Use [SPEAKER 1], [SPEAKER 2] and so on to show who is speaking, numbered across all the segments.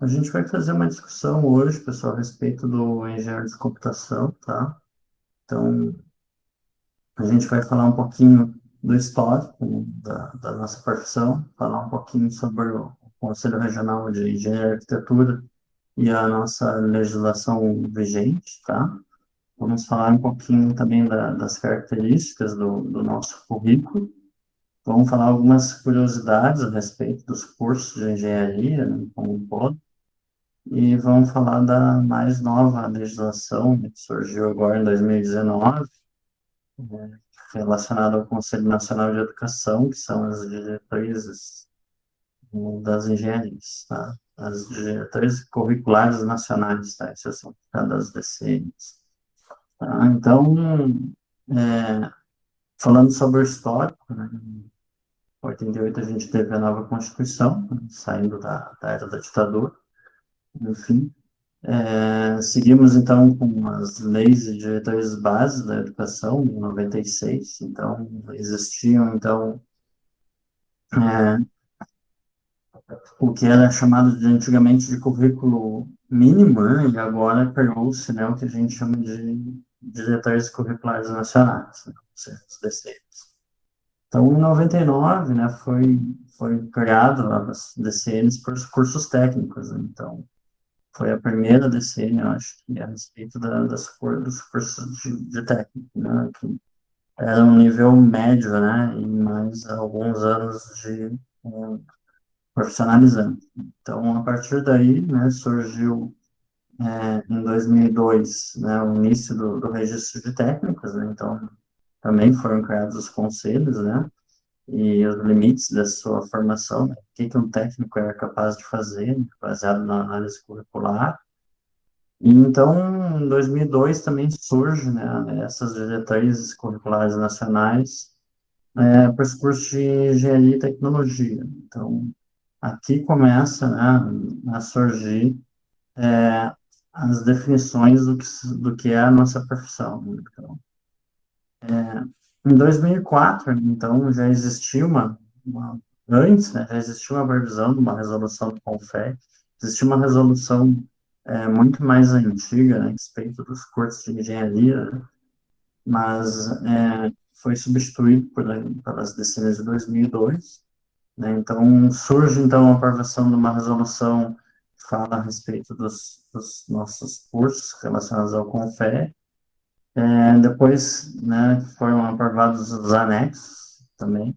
[SPEAKER 1] A gente vai fazer uma discussão hoje, pessoal, a respeito do engenheiro de computação, tá? Então, a gente vai falar um pouquinho do histórico da nossa profissão, falar um pouquinho sobre o Conselho Regional de Engenharia e Arquitetura e a nossa legislação vigente, tá? Vamos falar um pouquinho também das características do nosso currículo. Vamos falar algumas curiosidades a respeito dos cursos de engenharia, né, como um todo. E vamos falar da mais nova legislação, né, que surgiu agora em 2019, relacionada ao Conselho Nacional de Educação, que são as diretrizes das engenharias, tá? As diretrizes curriculares nacionais, tá? Essas são das DCNs. Tá? Então, é, falando sobre o histórico, né, em 88 a gente teve a nova Constituição, né, saindo da era da ditadura, enfim. Seguimos, então, com as leis e diretrizes básicas da educação, em 96. Então, existiam, então, é, o que era chamado antigamente de currículo mínimo, né, e agora criou-se, né, o que a gente chama de diretrizes curriculares nacionais, né, ou seja, os DCs. Então, em 99, né, foi criado as DCNs para os cursos técnicos, né. Então, foi a primeira DCN, eu acho, que é a respeito dos cursos de técnico, né, que era um nível médio, né, e mais alguns anos de profissionalizando. Então, a partir daí, né, surgiu em 2002, né, o início do registro de técnicos, né, então também foram criados os conselhos, né, e os limites da sua formação, né, o que um técnico era capaz de fazer, né, baseado na análise curricular. E então, em 2002 também surge, né, essas diretrizes curriculares nacionais para os cursos de engenharia e tecnologia. Então, aqui começa, né, a surgir as definições do que é a nossa profissão, né. Então, em 2004, então, já existia antes, né, já existia uma previsão de uma resolução do CONFET, existia uma resolução muito mais antiga, né, a respeito dos cursos de engenharia, né, mas foi substituído pelas decisões de 2002, né, então surge então a aprovação de uma resolução que fala a respeito dos nossos cursos relacionados ao CONFET, depois, né, foram aprovados os anexos também.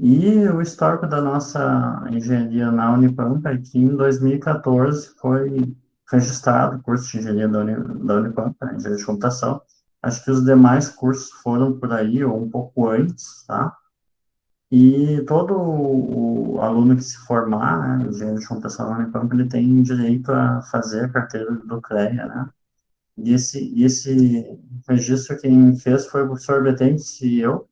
[SPEAKER 1] E o histórico da nossa engenharia na Unipamp é que em 2014 foi registrado o curso de engenharia da Unipamp, né, engenharia de computação. Acho que os demais cursos foram por aí, ou um pouco antes, tá? E todo o aluno que se formar, né, em engenharia de computação na Unipamp, ele tem direito a fazer a carteira do CREA, né? E esse registro quem fez foi o professor Betentes e eu,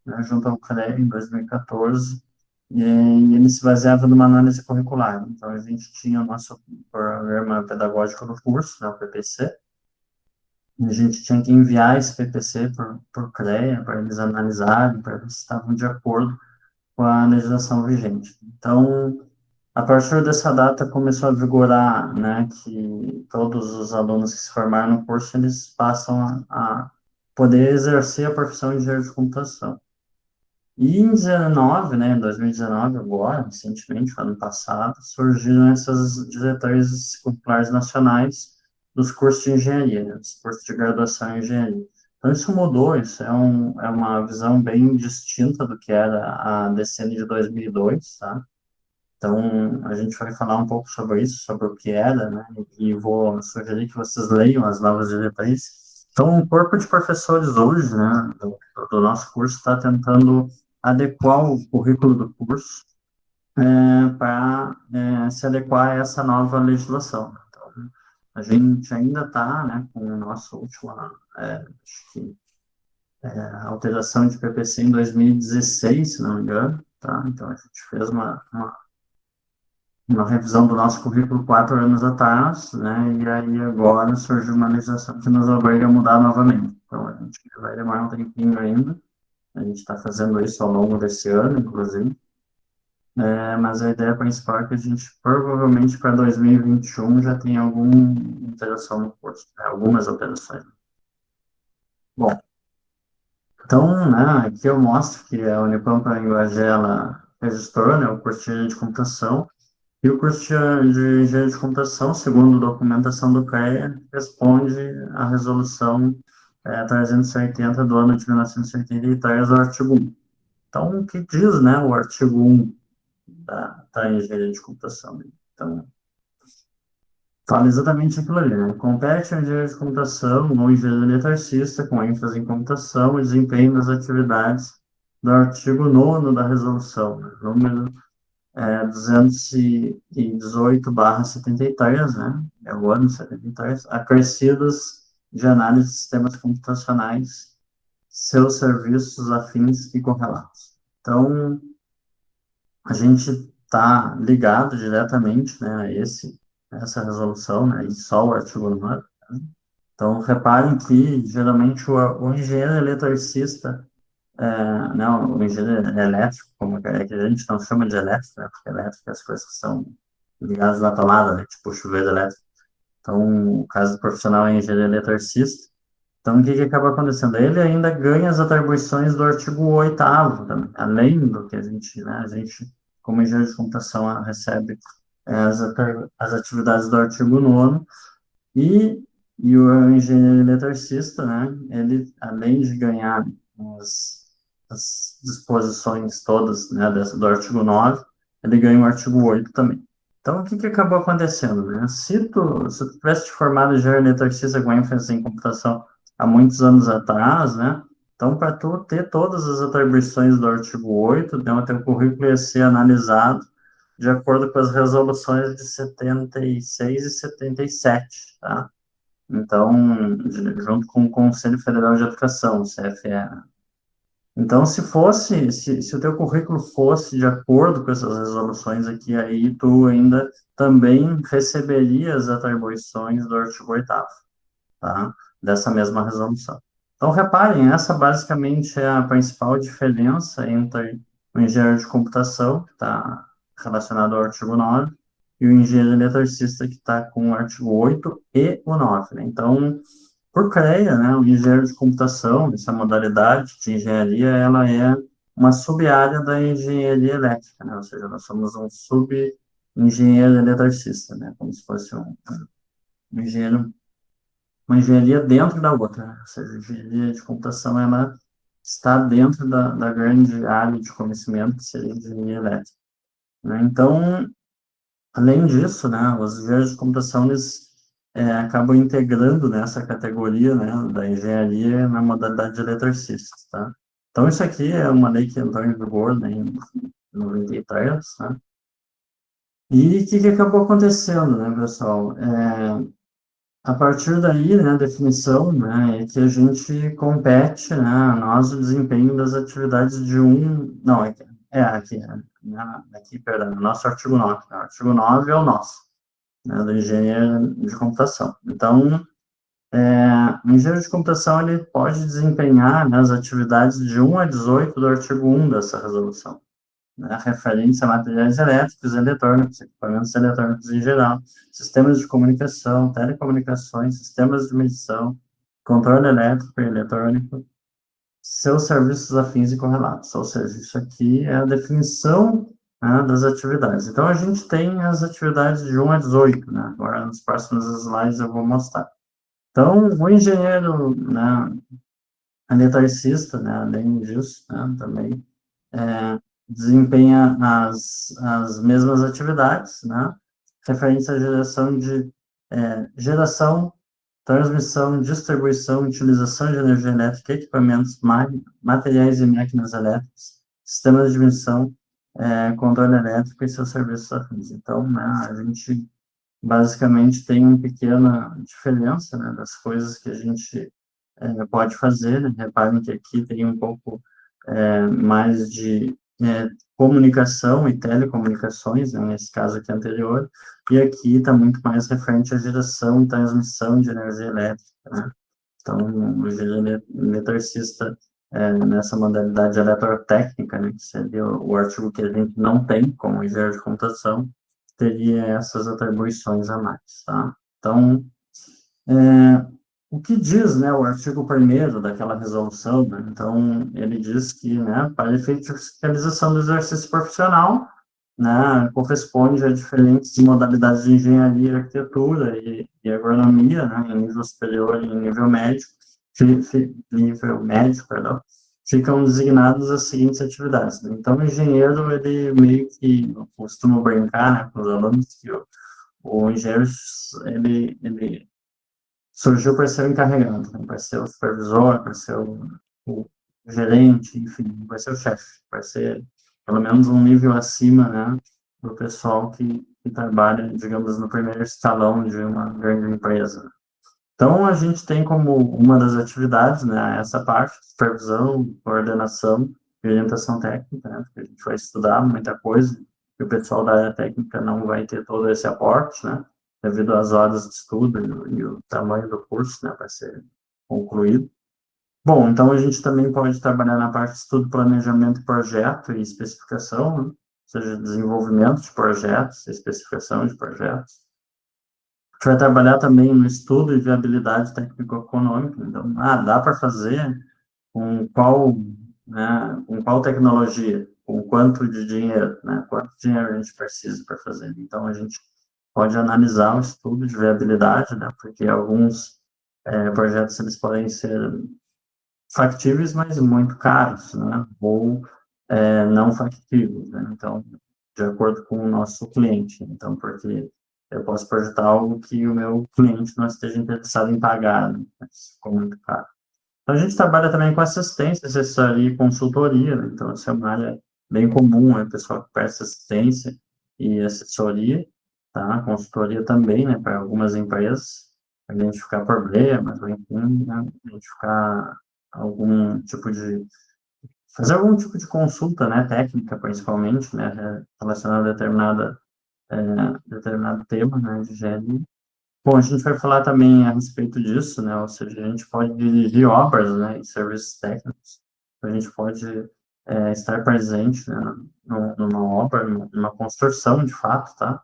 [SPEAKER 1] né, junto ao CREA em 2014, e ele se baseava numa análise curricular. Então, a gente tinha o nosso programa pedagógico do curso, né, o PPC, e a gente tinha que enviar esse PPC por CREA, para eles analisarem, para ver se estavam de acordo com a legislação vigente. Então, a partir dessa data começou a vigorar, né, que todos os alunos que se formaram no curso, eles passam a poder exercer a profissão de engenheiro de computação. E em 19, né, em 2019, agora, recentemente, ano passado, surgiram essas diretrizes curriculares nacionais dos cursos de engenharia, né, dos cursos de graduação em engenharia. Então, isso mudou, isso é uma visão bem distinta do que era a DCN de 2002, tá? Então, a gente vai falar um pouco sobre isso, sobre o que era, né? E vou sugerir que vocês leiam as novas diretrizes. Então, o corpo de professores hoje, né, do nosso curso está tentando adequar o currículo do curso para se adequar a essa nova legislação. Então, a gente ainda está, né, com o nosso último, acho que, alteração de PPC em 2016, se não me engano, tá? Então, a gente fez uma revisão do nosso currículo 4 anos atrás, né? E aí agora surgiu uma legislação que nos obriga a mudar novamente. Então, a gente vai demorar um tempinho ainda. A gente está fazendo isso ao longo desse ano, inclusive. mas a ideia principal é que a gente provavelmente para 2021 já tem alguma interação no curso, né, algumas alterações. Bom, então, né, aqui eu mostro que a Unipampa Linguagé, ela registrou, né, o curso de Engenharia de Computação, e o curso de Engenharia de Computação, segundo a documentação do CREA, responde à resolução 380 do ano de 1983, do artigo 1. Então, o que diz, né, o artigo 1 da Engenharia de Computação? Então, fala exatamente aquilo ali, né? Compete ao engenheiro de computação ou engenheiro eletricista com ênfase em computação e desempenho das atividades do artigo 9º da resolução, né? Número 218/73, né? É o ano 73, acrescidos de análise de sistemas computacionais, seus serviços afins e correlatos. Então, a gente está ligado diretamente, né, a essa resolução, né, e só o artigo 9. Né? Então, reparem que, geralmente, o engenheiro eletricista, não, o engenheiro elétrico, como é que a gente não chama de elétrico, né, porque elétrico é as coisas que são ligadas na tomada, né, tipo o chuveiro elétrico. Então, o caso do profissional é engenheiro eletricista. Então, o que que acaba acontecendo? Ele ainda ganha as atribuições do artigo 8º também, além do que a gente, como engenheiro de computação, recebe as atividades do artigo 9º, e, e o engenheiro eletricista, né, ele, além de ganhar as disposições todas, né, do artigo 9, ele ganha o artigo 8 também. Então, o que que acabou acontecendo, né? Se tu tivesse te formado em engenheiro eletricista com ênfase em computação há muitos anos atrás, né? Então, para tu ter todas as atribuições do artigo 8, né, o teu currículo ia ser analisado de acordo com as resoluções de 76 e 77, tá? Então, junto com o Conselho Federal de Educação, o CFE. Então, se o teu currículo fosse de acordo com essas resoluções aqui, aí tu ainda também receberia as atribuições do artigo 8º, tá? Dessa mesma resolução. Então, reparem, essa basicamente é a principal diferença entre o engenheiro de computação, que está relacionado ao artigo 9, e o engenheiro eletricista, que está com o artigo 8 e o 9, né? Então, por CREA, né, o engenheiro de computação, essa modalidade de engenharia, ela é uma sub-área da engenharia elétrica, né? Ou seja, nós somos um sub-engenheiro eletricista, né? Como se fosse um engenheiro, uma engenharia dentro da outra, né? Ou seja, a engenharia de computação, ela está dentro da grande área de conhecimento que seria a engenharia elétrica, né? Então, além disso, né, os engenheiros de computação, eles acabam integrando nessa categoria, né, da engenharia na modalidade de eletricista, tá? Então, isso aqui é uma lei que entrou em vigor, né, em 93, né? E o que acabou acontecendo, né, pessoal? A partir daí, né, a definição, né, é que a gente compete, né, nós o desempenho das atividades de não, aqui, perdão, nosso artigo 9, né, o artigo 9 é o nosso, né, do engenheiro de computação. Então, o engenheiro de computação, ele pode desempenhar, né, as atividades de 1 a 18 do artigo 1 dessa resolução, né, referentes a materiais elétricos, eletrônicos, equipamentos eletrônicos em geral, sistemas de comunicação, telecomunicações, sistemas de medição, controle elétrico e eletrônico, seus serviços afins e correlatos. Ou seja, isso aqui é a definição, né, das atividades. Então, a gente tem as atividades de 1 a 18, né? Agora, nos próximos slides eu vou mostrar. Então, o engenheiro, né, eletricista, né, além disso, né, também desempenha as mesmas atividades, né, referentes à geração, transmissão, distribuição, utilização de energia elétrica, equipamentos, materiais e máquinas elétricas, sistemas de medição, controle elétrico e seus serviços afins. Então, né, a gente basicamente tem uma pequena diferença, né, das coisas que a gente pode fazer, né? Reparem que aqui tem um pouco mais de comunicação e telecomunicações, né, nesse caso aqui anterior, e aqui está muito mais referente à geração e transmissão de energia elétrica, né? Então, o engenheiro eletricista, nessa modalidade eletrotécnica, né, que seria o artigo que a gente não tem como engenheiro de computação, teria essas atribuições a mais, tá? Então, o que diz, né, o artigo 1º daquela resolução, né? Então, ele diz que, né, para efeito de fiscalização do exercício profissional, né, corresponde a diferentes modalidades de engenharia, arquitetura e agronomia, né, em nível superior e em nível médio, perdão, ficam designadas as seguintes atividades, né? Então, o engenheiro, ele meio que, eu costumo brincar, né, com os alunos, que o engenheiro, ele surgiu para ser o encarregado, né, para ser o supervisor, para ser o gerente, enfim, para ser o chefe, para ser pelo menos um nível acima, né, do pessoal que trabalha, digamos, no primeiro escalão de uma grande empresa. Então, a gente tem como uma das atividades, né, essa parte, supervisão, coordenação e orientação técnica, né, porque a gente vai estudar muita coisa, e o pessoal da área técnica não vai ter todo esse aporte, né, devido às horas de estudo e o tamanho do curso, né, para ser concluído. Bom, então a gente também pode trabalhar na parte de estudo, planejamento, projeto e especificação, né, ou seja, desenvolvimento de projetos, especificação de projetos. A gente vai trabalhar também no estudo e viabilidade técnico-econômica. Então, dá para fazer com qual, né, com qual tecnologia, com quanto de dinheiro, né, quanto dinheiro a gente precisa para fazer. Então, a gente pode analisar o estudo de viabilidade, né, porque alguns projetos eles podem ser factíveis, mas muito caros, né, ou não factíveis, né, então, de acordo com o nosso cliente. Então, porque eu posso projetar algo que o meu cliente não esteja interessado em pagar, né, mas ficou muito caro. Então, a gente trabalha também com assistência, assessoria e consultoria, né? Então, essa é uma área bem comum, né? O pessoal que presta assistência e assessoria, tá? Consultoria também, né? Para algumas empresas, para identificar problemas, ou enfim, né? Identificar algum tipo de... fazer algum tipo de consulta, né? Técnica, principalmente, né? Relacionada a determinado tema, né? De engenharia. Bom, a gente vai falar também a respeito disso, né? Ou seja, a gente pode dirigir obras, né, e serviços técnicos. A gente pode estar presente, né, numa obra, numa construção, de fato, tá?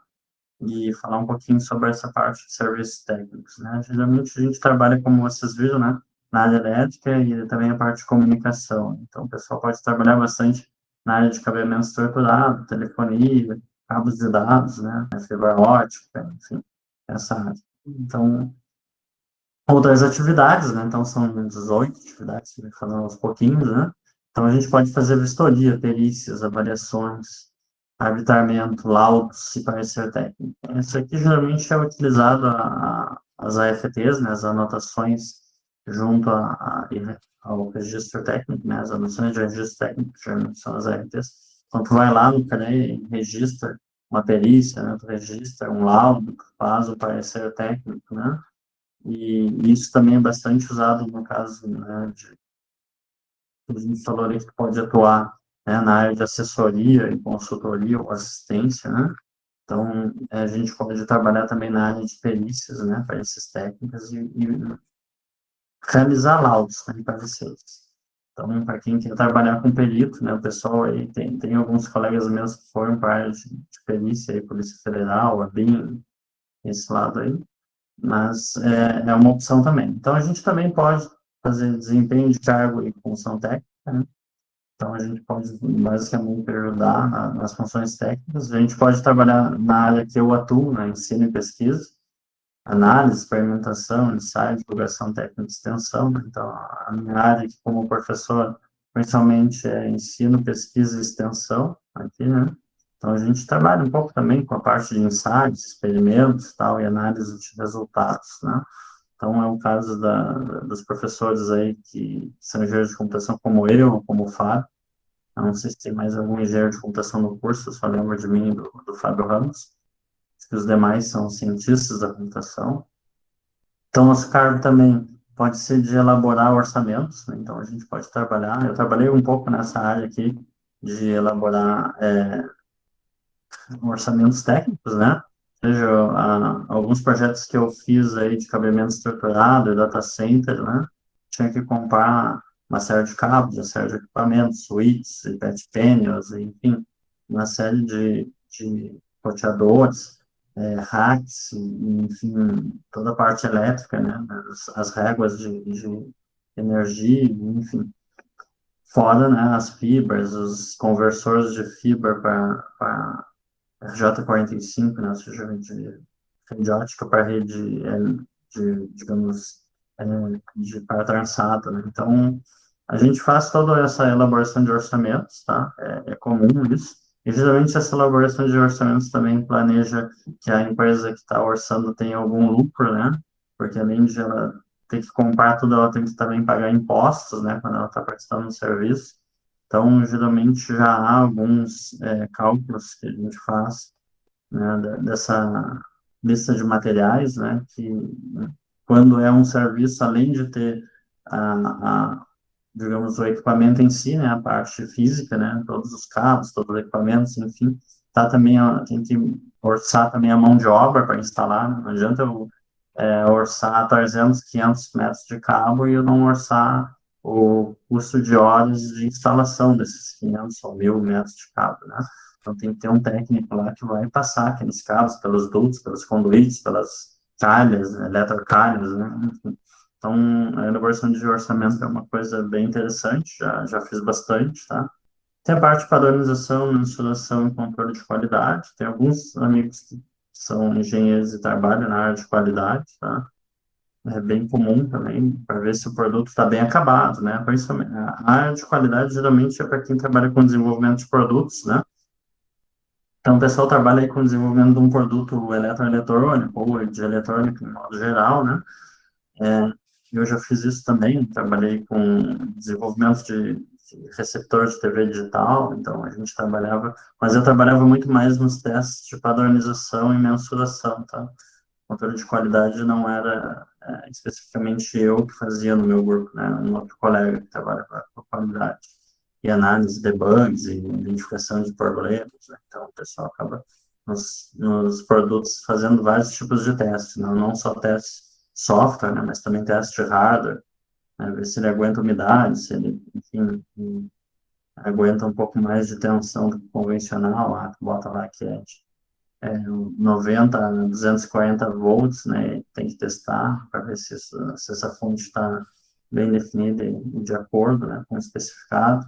[SPEAKER 1] E falar um pouquinho sobre essa parte de serviços técnicos, né? Geralmente a gente trabalha, como vocês viram, né, na área elétrica e também a parte de comunicação. Então, o pessoal pode trabalhar bastante na área de cabeamento estruturado, telefonia, cabos de dados, né, fibra ótica, enfim, essa área. Então, outras atividades, né? Então, são 18 atividades, falando aos pouquinhos, né? Então, a gente pode fazer vistoria, perícias, avaliações, arbitramento, laudos e parecer técnico. Isso aqui geralmente é utilizado as AFTs, né? As anotações junto ao registro técnico, né? As anotações de registro técnico, geralmente são as AFTs. Então, tu vai lá no CREA, registra uma perícia, né? Tu registra um laudo, faz o parecer técnico, né? E isso também é bastante usado no caso, né, a gente falou ali que pode atuar, né, na área de assessoria e consultoria ou assistência, né? Então, a gente pode trabalhar também na área de perícias, né, para essas técnicas e realizar laudos, né, pareceres. Então, para quem quer trabalhar com perito, né, o pessoal aí tem alguns colegas meus que foram para a área de perícia, aí, Polícia Federal, a BIM, esse lado aí, mas é uma opção também. Então, a gente também pode fazer desempenho de cargo e função técnica, né? Então, a gente pode basicamente ajudar nas funções técnicas. A gente pode trabalhar na área que eu atuo, né? Ensino e pesquisa, análise, experimentação, ensaio, divulgação técnica de extensão. Então, a minha área aqui como professor, principalmente é ensino, pesquisa e extensão, aqui, né? Então, a gente trabalha um pouco também com a parte de ensaios, experimentos, tal, e análise de resultados, né? Então, é o caso dos professores aí que são engenheiros de computação como eu, como o Fábio. Eu não sei se tem mais algum engenheiro de computação no curso, eu só lembro de mim e do Fábio Ramos. Os demais são cientistas da computação. Então, nosso cargo também pode ser de elaborar orçamentos, né? Então, a gente pode trabalhar. Eu trabalhei um pouco nessa área aqui de elaborar orçamentos técnicos, né? Ou seja, alguns projetos que eu fiz aí de cabeamento estruturado e data center, né? Tinha que comprar uma série de cabos, uma série de equipamentos, switches, patch panels, enfim, uma série de roteadores, racks, enfim, toda a parte elétrica, né, as réguas de energia, enfim, fora, né, as fibras, os conversores de fibra para RJ45, né, ou seja, de rede ótica para rede, digamos, é, de para trançada, né? Então, a gente faz toda essa elaboração de orçamentos, tá? É comum isso. E, geralmente, essa elaboração de orçamentos também planeja que a empresa que está orçando tenha algum lucro, né? Porque, além de ela ter que comprar tudo, ela tem que também pagar impostos, né? Quando ela está prestando um serviço. Então, geralmente, já há alguns cálculos que a gente faz, né, dessa lista de materiais, né, que, né, quando é um serviço, além de ter digamos, o equipamento em si, né, a parte física, né, todos os cabos, todos os equipamentos, enfim, tá também, tem que orçar também a mão de obra para instalar, né? Não adianta eu orçar 300, 500 metros de cabo e eu não orçar o custo de horas de instalação desses 500 ou 1.000 metros de cabo, né? Então tem que ter um técnico lá que vai passar aqueles cabos pelos dutos, pelos conduítes, pelas calhas, né, eletrocalhas, né? Enfim. Então, a elaboração de orçamento é uma coisa bem interessante, já fiz bastante, tá? Tem a parte de padronização, mensuração e controle de qualidade. Tem alguns amigos que são engenheiros e trabalham na área de qualidade, tá? É bem comum também, para ver se o produto está bem acabado, né? Principalmente, a área de qualidade geralmente é para quem trabalha com desenvolvimento de produtos, né? Então, o pessoal trabalha aí com o desenvolvimento de um produto eletroeletrônico ou de eletrônica, em modo geral, né? É, eu já fiz isso também, trabalhei com desenvolvimento de receptor de TV digital, então a gente trabalhava, mas eu trabalhava muito mais nos testes de padronização e mensuração, tá? Controle de qualidade não era especificamente eu que fazia no meu grupo, né? Um outro colega que trabalha com qualidade e análise de bugs e identificação de problemas, né? Então o pessoal acaba nos produtos fazendo vários tipos de testes, não só testes software, né, mas também teste de hardware, né, ver se ele aguenta umidade, se ele, enfim, aguenta um pouco mais de tensão do que convencional, lá, bota lá que é 90 a 240 volts, né, tem que testar para ver se essa fonte está bem definida e de acordo, né, com o especificado.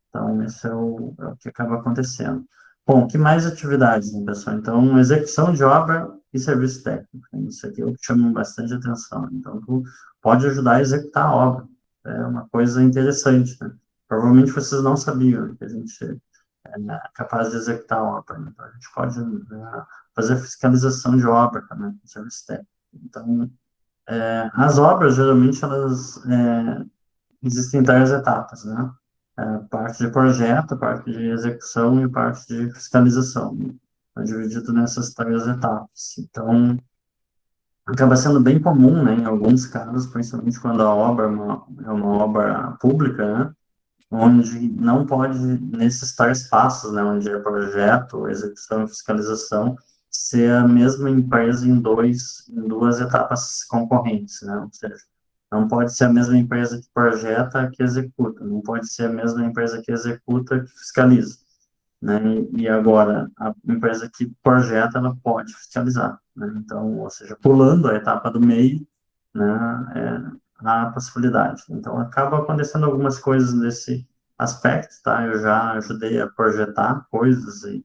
[SPEAKER 1] Então, isso é o que acaba acontecendo. Bom, que mais atividades, né, pessoal? Então, execução de obra e serviço técnico. Isso aqui é o que chama bastante atenção. Então, tu pode ajudar a executar a obra. É uma coisa interessante, né? Provavelmente vocês não sabiam, né, que a gente capaz de executar a obra, né? Então, a gente pode fazer fiscalização de obra também, com serviço técnico. Então, as obras, geralmente, elas existem três etapas, né? A parte de projeto, a parte de execução e a parte de fiscalização. É dividido nessas três etapas. Então, acaba sendo bem comum, né, em alguns casos, principalmente quando a obra é uma obra pública, né, onde não pode, nesses três passos, né, onde é projeto, execução e fiscalização, ser a mesma empresa em duas etapas concorrentes, né, ou seja, não pode ser a mesma empresa que projeta que executa, não pode ser a mesma empresa que executa que fiscaliza, né, e agora, a empresa que projeta, ela pode fiscalizar, né, então, ou seja, pulando a etapa do meio, né, há a possibilidade. Então, acaba acontecendo algumas coisas nesse aspecto, tá? Eu já ajudei a projetar coisas e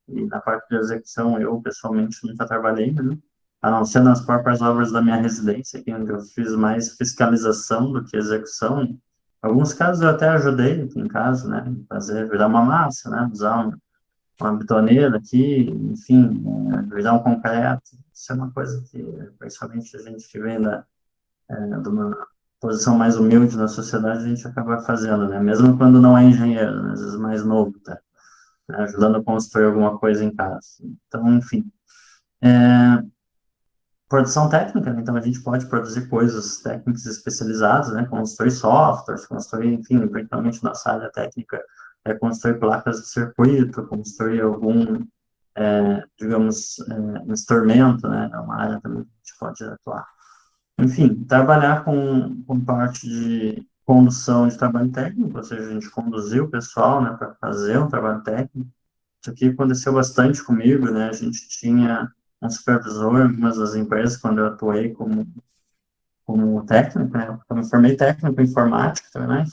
[SPEAKER 1] na parte de execução eu, pessoalmente, nunca trabalhei, né? A não ser nas próprias obras da minha residência, que é onde eu fiz mais fiscalização do que execução. Em alguns casos eu até ajudei aqui em casa, né? Fazer, virar uma massa, né? Usar uma bitoneira aqui, enfim, virar um concreto. Isso é uma coisa que, principalmente a gente que vem de uma posição mais humilde na sociedade, a gente acaba fazendo, né? Mesmo quando não é engenheiro, né? Às vezes mais novo, tá? Né? Ajudando a construir alguma coisa em casa. Então, enfim. Produção técnica, né? Então a gente pode produzir coisas técnicas especializadas, né? Construir softwares, construir, enfim, principalmente nossa área técnica, construir placas de circuito, construir algum, digamos, instrumento, né? É uma área também que a gente pode atuar. Enfim, trabalhar com parte condução de trabalho técnico, ou seja, a gente conduziu o pessoal, né, para fazer um trabalho técnico. Isso aqui aconteceu bastante comigo, né, a gente tinha um supervisor em algumas das empresas quando eu atuei como técnico, né, eu me formei técnico em informática, né,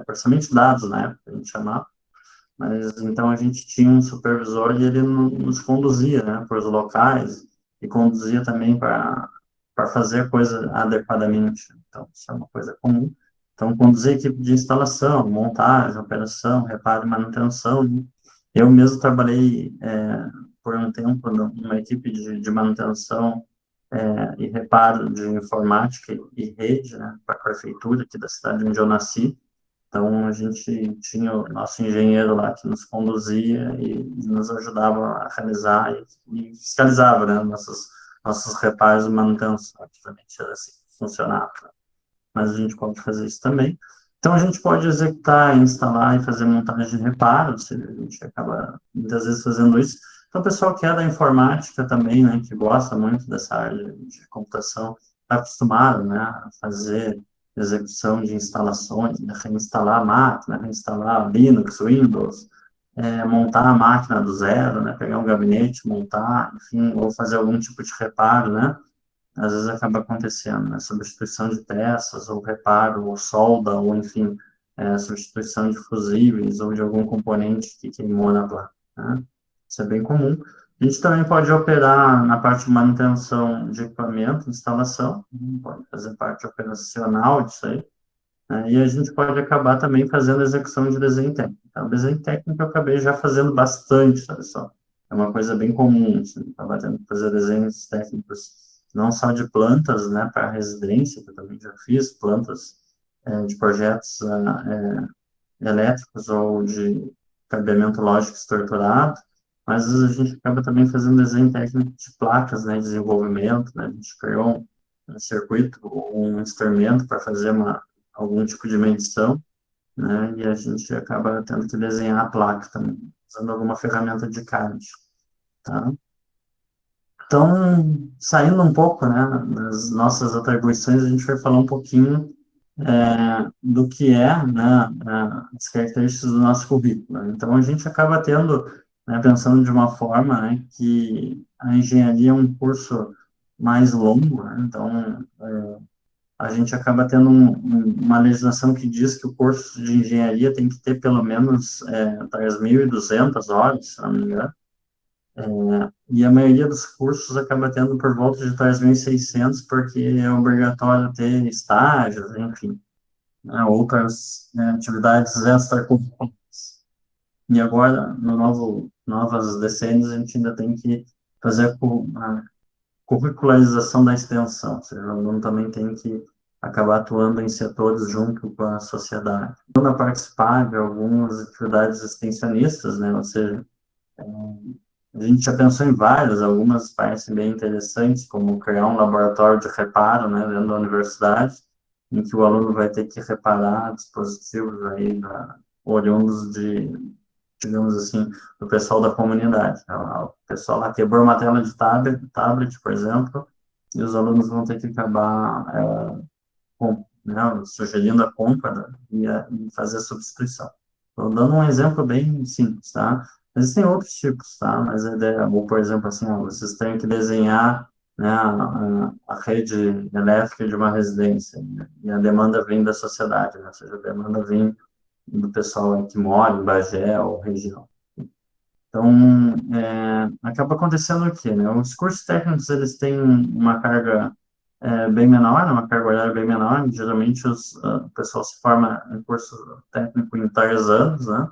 [SPEAKER 1] processamento de dados, né, a gente chamava. Mas então a gente tinha um supervisor e ele nos conduzia, né, para os locais e conduzia também para fazer a coisa adequadamente. Então, isso é uma coisa comum. Então, conduzir a equipe de instalação, montagem, operação, reparo e manutenção, né? Eu mesmo trabalhei por um tempo numa equipe de manutenção e reparo de informática e rede, né, para a prefeitura aqui da cidade onde eu nasci. Então, a gente tinha o nosso engenheiro lá que nos conduzia e nos ajudava a realizar e fiscalizava, né, nossos reparos e manutenção. Obviamente era assim que funcionava, né? Mas a gente pode fazer isso também. Então, a gente pode executar, instalar e fazer montagem de reparos, a gente acaba muitas vezes fazendo isso. Então, o pessoal que é da informática também, né, que gosta muito dessa área de computação, está acostumado, né, a fazer execução de instalações, né, reinstalar a máquina, reinstalar Linux, Windows, montar a máquina do zero, né, pegar um gabinete, montar, enfim, ou fazer algum tipo de reparo, né, às vezes acaba acontecendo, né? Substituição de peças, ou reparo, ou solda, ou enfim, substituição de fusíveis, ou de algum componente que queimou na placa, né? Isso é bem comum. A gente também pode operar na parte de manutenção de equipamento, instalação, pode fazer parte operacional disso aí, né? E a gente pode acabar também fazendo execução de desenho técnico. Então, desenho técnico eu acabei já fazendo bastante, sabe só? É uma coisa bem comum, assim, acabar tendo que fazer desenhos técnicos, não só de plantas, né, para residência, que eu também já fiz, plantas de projetos elétricos ou de cabeamento lógico estruturado, mas às vezes a gente acaba também fazendo desenho técnico de placas, né, desenvolvimento, né, a gente criou um circuito ou um instrumento para fazer algum tipo de medição, né, e a gente acaba tendo que desenhar a placa também, usando alguma ferramenta de CAD, tá? Então, saindo um pouco, né, das nossas atribuições, a gente vai falar um pouquinho do que né, as características do nosso currículo, né? Então, a gente acaba tendo, né, pensando de uma forma, né, que a engenharia é um curso mais longo, né? Então, a gente acaba tendo uma legislação que diz que o curso de engenharia tem que ter pelo menos 3.200 horas, se não me engano, e a maioria dos cursos acaba tendo por volta de 3.600, porque é obrigatório ter estágios, enfim, né, outras, né, atividades extracurriculares. E agora, no novas decênios, a gente ainda tem que fazer a curricularização da extensão, ou seja, o aluno também tem que acabar atuando em setores junto com a sociedade. Quando participar de algumas atividades extensionistas, né, ou seja, a gente já pensou em várias, algumas parecem bem interessantes, como criar um laboratório de reparo, né, dentro da universidade, em que o aluno vai ter que reparar dispositivos aí oriundos digamos assim, do pessoal da comunidade. Então, o pessoal lá quebrou uma tela de tablet, por exemplo, e os alunos vão ter que acabar né, sugerindo a compra, né, e fazer a substituição. Estou dando um exemplo bem simples, tá? Existem outros tipos, tá? Mas a ideia, ou por exemplo, assim, ó, vocês têm que desenhar, né, a rede elétrica de uma residência, né, e a demanda vem da sociedade, né? Ou seja, a demanda vem do pessoal que mora em Bagé ou região. Então, acaba acontecendo o quê, né? Os cursos técnicos, eles têm uma carga bem menor, né? Uma carga horária bem menor. Geralmente, o pessoal se forma em curso técnico em 3 anos, né?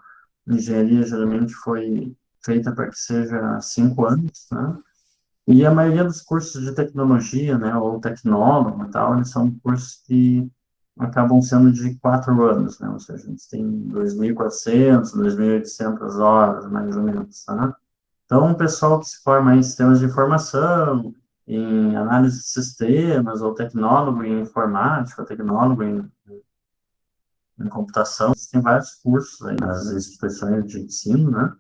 [SPEAKER 1] Engenharia, geralmente, foi feita para que seja 5 anos, né? E a maioria dos cursos de tecnologia, né, ou tecnólogo e tal, eles são cursos que acabam sendo de 4 anos, né? Ou seja, a gente tem 2.400, 2.800 horas, mais ou menos, tá? Então, o pessoal que se forma em sistemas de informação, em análise de sistemas, ou tecnólogo em informática, ou tecnólogo em computação, tem vários cursos aí nas instituições de ensino, né?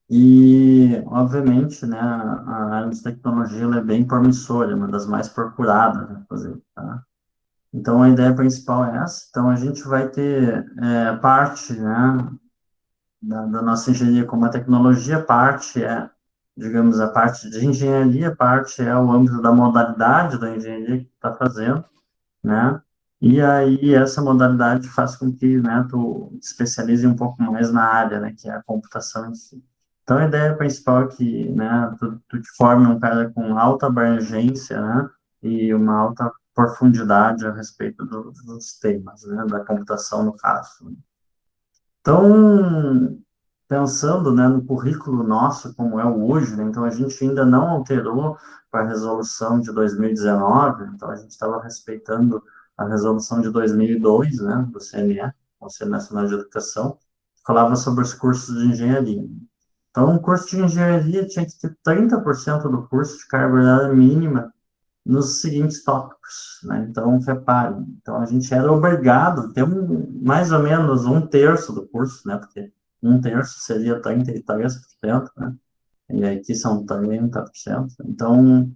[SPEAKER 1] E, obviamente, né, a área de tecnologia ela é bem promissora, é uma das mais procuradas, né, fazer, tá? Então, a ideia principal é essa. Então, a gente vai ter parte, né, da nossa engenharia como a tecnologia, parte é, digamos, a parte de engenharia, parte é o âmbito da modalidade da engenharia que está fazendo, né? E aí essa modalidade faz com que, né, tu te especialize um pouco mais na área, né, que é a computação em si. Então a ideia principal é que, né, tu te forme um cara com alta abrangência, né, e uma alta profundidade a respeito dos temas, né, da computação no caso. Então, pensando, né, no currículo nosso como é o hoje, né, então a gente ainda não alterou para a resolução de 2019, então a gente estava respeitando a resolução de 2002, né, do CNE, Conselho Nacional de Educação, que falava sobre os cursos de engenharia. Então, o curso de engenharia tinha que ter 30% do curso de carga horária mínima nos seguintes tópicos, né? Então, repare, então a gente era obrigado a ter mais ou menos um terço do curso, né? Porque um terço seria 33%, né? E aqui são 30%. Então,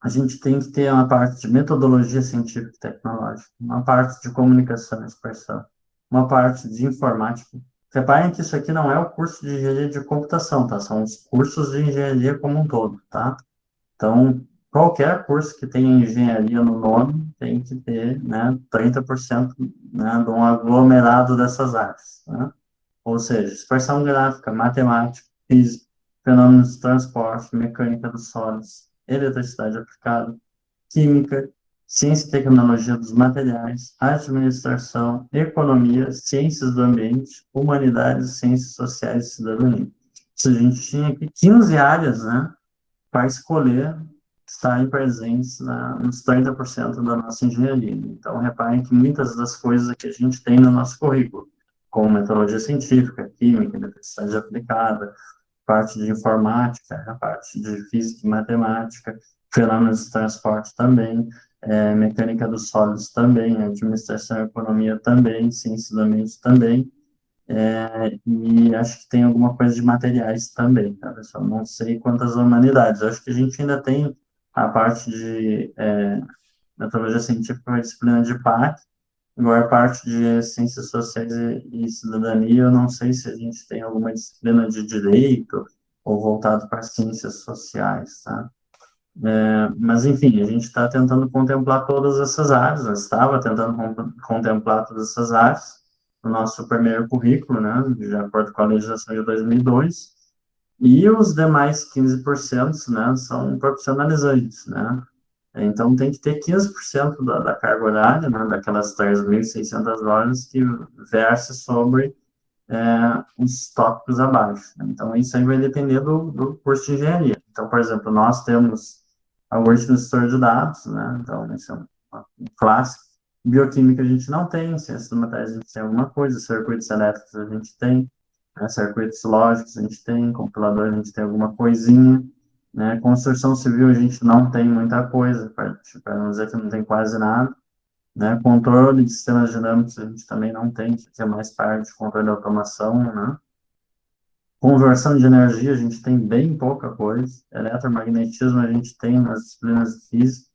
[SPEAKER 1] a gente tem que ter uma parte de metodologia científica e tecnológica, uma parte de comunicação e expressão, uma parte de informática. Reparem que isso aqui não é o curso de engenharia de computação, tá? São os cursos de engenharia como um todo, tá? Então, qualquer curso que tenha engenharia no nome tem que ter, né, 30%, né, de um aglomerado dessas áreas, né? Ou seja, expressão gráfica, matemática, física, fenômenos de transporte, mecânica dos sólidos, eletricidade aplicada, química, ciência e tecnologia dos materiais, administração, economia, ciências do ambiente, humanidades, ciências sociais e cidadania. Se a gente tinha aqui 15 áreas, né, para escolher estarem presentes nos 30% da nossa engenharia. Então, reparem que muitas das coisas que a gente tem no nosso currículo, como metodologia científica, química, eletricidade aplicada, parte de informática, a parte de física e matemática, fenômenos de transporte também, mecânica dos sólidos também, administração e economia também, ciência do ambiente também, e acho que tem alguma coisa de materiais também, tá, pessoal? Não sei quantas humanidades. Acho que a gente ainda tem a parte de metodologia científica, uma disciplina de PAC, agora a parte de ciências sociais e cidadania, eu não sei se a gente tem alguma disciplina de direito ou voltado para ciências sociais, tá? Mas, enfim, a gente está tentando contemplar todas essas áreas, nós estava tentando contemplar todas essas áreas no nosso primeiro currículo, né, de acordo com a legislação de 2002, e os demais 15%, né, são profissionalizantes, né, então tem que ter 15% da carga horária, né, daquelas 3.600 horas que verse sobre os tópicos abaixo, né? Então isso aí vai depender do curso de engenharia. Então, por exemplo, nós temos algoritmo de gestor de dados, né? Então, esse é um clássico. Bioquímica a gente não tem, ciências dos materiais a gente tem alguma coisa, circuitos elétricos a gente tem, né? Circuitos lógicos a gente tem, compilador a gente tem alguma coisinha, né? Construção civil a gente não tem muita coisa, para não dizer que não tem quase nada, né? Controle de sistemas dinâmicos a gente também não tem, que é mais parte de controle de automação, né? Conversão de energia, a gente tem bem pouca coisa. Eletromagnetismo, a gente tem nas disciplinas de física.